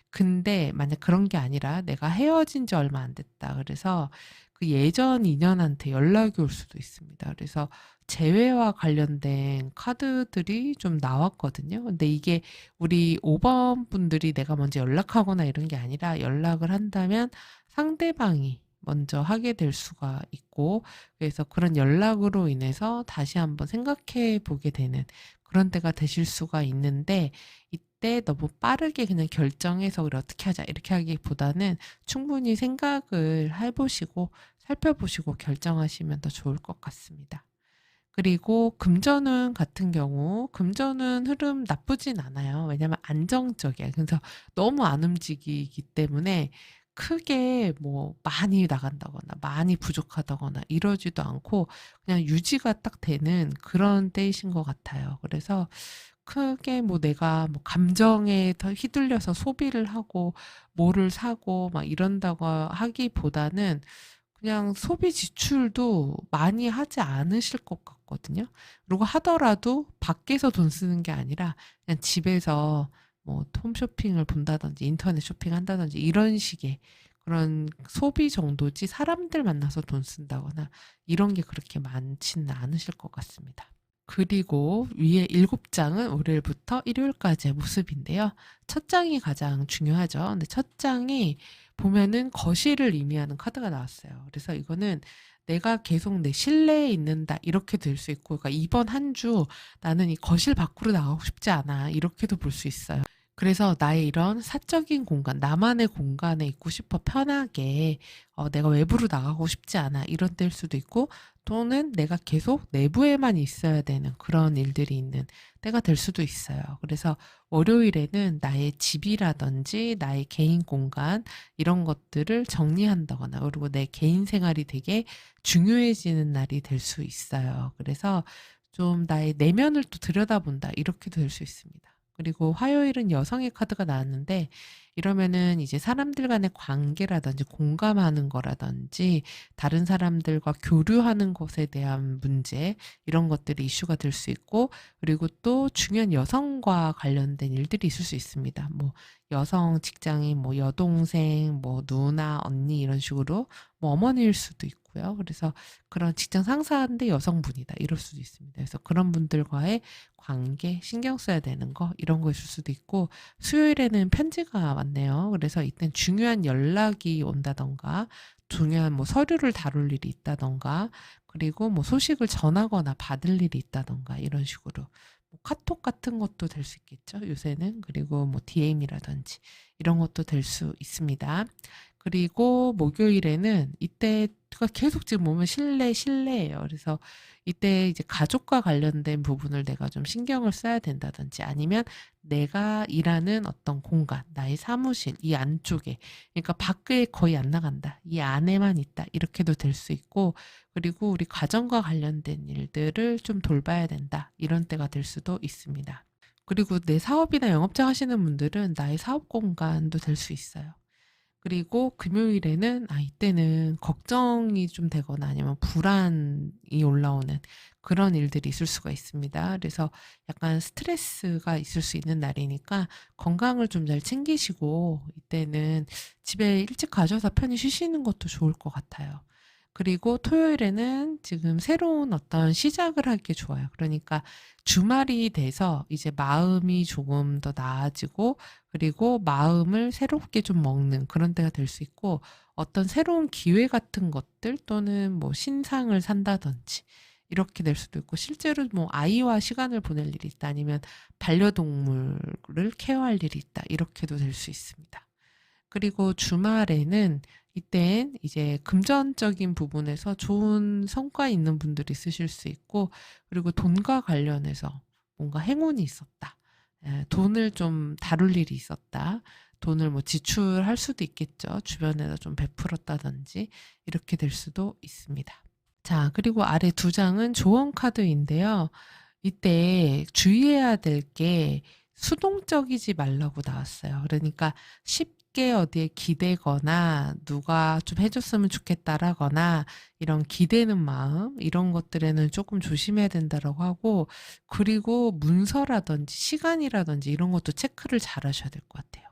근데 만약 그런 게 아니라 내가 헤어진 지 얼마 안 됐다, 그래서 그 예전 인연한테 연락이 올 수도 있습니다. 그래서 재회와 관련된 카드들이 좀 나왔거든요. 근데 이게 우리 5번 분들이 내가 먼저 연락하거나 이런 게 아니라, 연락을 한다면 상대방이 먼저 하게 될 수가 있고, 그래서 그런 연락으로 인해서 다시 한번 생각해 보게 되는 그런 때가 되실 수가 있는데, 이때 너무 빠르게 그냥 결정해서 우리 어떻게 하자 이렇게 하기보다는 충분히 생각을 해보시고 살펴보시고 결정하시면 더 좋을 것 같습니다. 그리고 금전운 같은 경우, 금전운 흐름 나쁘진 않아요. 왜냐면 안정적이야. 그래서 너무 안 움직이기 때문에 크게 뭐 많이 나간다거나 많이 부족하다거나 이러지도 않고 그냥 유지가 딱 되는 그런 때이신 것 같아요. 그래서 크게 뭐 내가 뭐 감정에 더 휘둘려서 소비를 하고 뭐를 사고 막 이런다고 하기보다는 그냥 소비 지출도 많이 하지 않으실 것 같거든요. 그리고 하더라도 밖에서 돈 쓰는 게 아니라 그냥 집에서 뭐 홈쇼핑을 본다든지 인터넷 쇼핑한다든지 이런 식의 그런 소비 정도지, 사람들 만나서 돈 쓴다거나 이런 게 그렇게 많지는 않으실 것 같습니다. 그리고 위에 7장은 월요일부터 일요일까지의 모습인데요. 첫 장이 가장 중요하죠. 근데 첫 장이 보면은 거실을 의미하는 카드가 나왔어요. 그래서 이거는 내가 계속 내 실내에 있는다 이렇게 될 수 있고, 그러니까 이번 한 주 나는 이 거실 밖으로 나가고 싶지 않아 이렇게도 볼 수 있어요. 그래서 나의 이런 사적인 공간, 나만의 공간에 있고 싶어, 편하게. 내가 외부로 나가고 싶지 않아, 이런 때일 수도 있고, 또는 내가 계속 내부에만 있어야 되는 그런 일들이 있는 때가 될 수도 있어요. 그래서 월요일에는 나의 집이라든지 나의 개인 공간 이런 것들을 정리한다거나, 그리고 내 개인 생활이 되게 중요해지는 날이 될 수 있어요. 그래서 좀 나의 내면을 또 들여다본다 이렇게도 될 수 있습니다. 그리고 화요일은 여성의 카드가 나왔는데, 이러면은 이제 사람들 간의 관계라든지 공감하는 거라든지 다른 사람들과 교류하는 것에 대한 문제, 이런 것들이 이슈가 될 수 있고, 그리고 또 중요한 여성과 관련된 일들이 있을 수 있습니다. 뭐 여성 직장인, 뭐 여동생, 뭐 누나, 언니 이런 식으로 뭐 어머니일 수도 있고요. 그래서 그런 직장 상사인데 여성분이다 이럴 수도 있습니다. 그래서 그런 분들과의 관계 신경 써야 되는 거 이런 거 있을 수도 있고, 수요일에는 편지가 왔네요. 그래서 이땐 중요한 연락이 온다던가, 중요한 뭐 서류를 다룰 일이 있다던가, 그리고 뭐 소식을 전하거나 받을 일이 있다던가 이런 식으로 뭐 카톡 같은 것도 될 수 있겠죠, 요새는. 그리고 뭐 DM이라든지 이런 것도 될 수 있습니다. 그리고 목요일에는 이때가 계속 지금 보면 실내예요. 그래서 이때 이제 가족과 관련된 부분을 내가 좀 신경을 써야 된다든지, 아니면 내가 일하는 어떤 공간, 나의 사무실 이 안쪽에, 그러니까 밖에 거의 안 나간다, 이 안에만 있다 이렇게도 될 수 있고, 그리고 우리 가정과 관련된 일들을 좀 돌봐야 된다 이런 때가 될 수도 있습니다. 그리고 내 사업이나 영업장 하시는 분들은 나의 사업 공간도 될 수 있어요. 그리고 금요일에는 이때는 걱정이 좀 되거나 아니면 불안이 올라오는 그런 일들이 있을 수가 있습니다. 그래서 약간 스트레스가 있을 수 있는 날이니까 건강을 좀 잘 챙기시고 이때는 집에 일찍 가셔서 편히 쉬시는 것도 좋을 것 같아요. 그리고 토요일에는 지금 새로운 어떤 시작을 하기 좋아요. 그러니까 주말이 돼서 이제 마음이 조금 더 나아지고 그리고 마음을 새롭게 좀 먹는 그런 때가 될 수 있고 어떤 새로운 기회 같은 것들 또는 뭐 신상을 산다든지 이렇게 될 수도 있고 실제로 뭐 아이와 시간을 보낼 일이 있다 아니면 반려동물을 케어할 일이 있다 이렇게도 될 수 있습니다. 그리고 주말에는 이땐 이제 금전적인 부분에서 좋은 성과 있는 분들이 쓰실 수 있고 그리고 돈과 관련해서 뭔가 행운이 있었다. 돈을 좀 다룰 일이 있었다. 돈을 뭐 지출할 수도 있겠죠. 주변에서 좀 베풀었다든지 이렇게 될 수도 있습니다. 자, 그리고 아래 두 장은 조언 카드인데요. 이때 주의해야 될 게 수동적이지 말라고 나왔어요. 그러니까 쉽게 어디에 기대거나 누가 좀 해줬으면 좋겠다라거나 이런 기대는 마음 이런 것들에는 조금 조심해야 된다라고 하고 그리고 문서라든지 시간이라든지 이런 것도 체크를 잘 하셔야 될 것 같아요.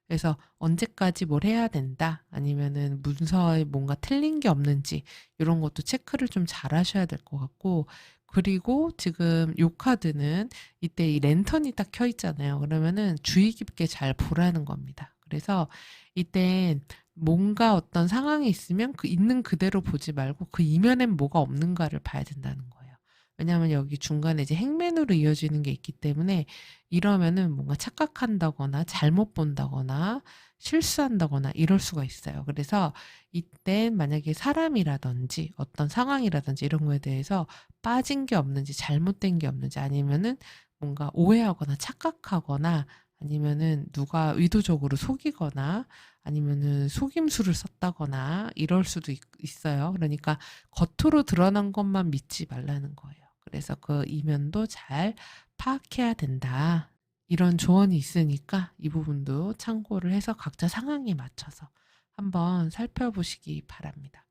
그래서 언제까지 뭘 해야 된다 아니면은 문서에 뭔가 틀린 게 없는지 이런 것도 체크를 좀 잘 하셔야 될 것 같고 그리고 지금 요 카드는 이때 이 랜턴이 딱 켜 있잖아요. 그러면은 주의 깊게 잘 보라는 겁니다. 그래서 이땐 뭔가 어떤 상황이 있으면 그 있는 그대로 보지 말고 그 이면엔 뭐가 없는가를 봐야 된다는 거예요. 왜냐하면 여기 중간에 이제 행맨으로 이어지는 게 있기 때문에 이러면은 뭔가 착각한다거나 잘못 본다거나 실수한다거나 이럴 수가 있어요. 그래서 이때 만약에 사람이라든지 어떤 상황이라든지 이런 거에 대해서 빠진 게 없는지 잘못된 게 없는지 아니면은 뭔가 오해하거나 착각하거나 아니면은 누가 의도적으로 속이거나 아니면은 속임수를 썼다거나 이럴 수도 있어요. 그러니까 겉으로 드러난 것만 믿지 말라는 거예요. 그래서 그 이면도 잘 파악해야 된다. 이런 조언이 있으니까 이 부분도 참고를 해서 각자 상황에 맞춰서 한번 살펴보시기 바랍니다.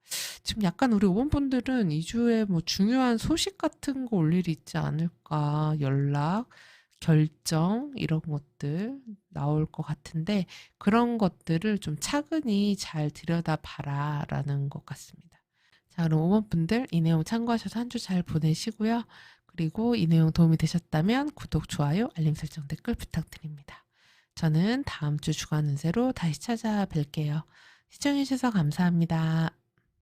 지금 약간 우리 오번분들은 2주에 뭐 중요한 소식 같은 거 올 일이 있지 않을까? 연락, 결정, 이런 것들 나올 것 같은데 그런 것들을 좀 차근히 잘 들여다 봐라라는 것 같습니다. 자, 그럼 오번분들 이 내용 참고하셔서 한 주 잘 보내시고요. 그리고 이 내용 도움이 되셨다면 구독, 좋아요, 알림 설정, 댓글 부탁드립니다. 저는 다음 주 주간 운세로 다시 찾아뵐게요. 시청해주셔서 감사합니다.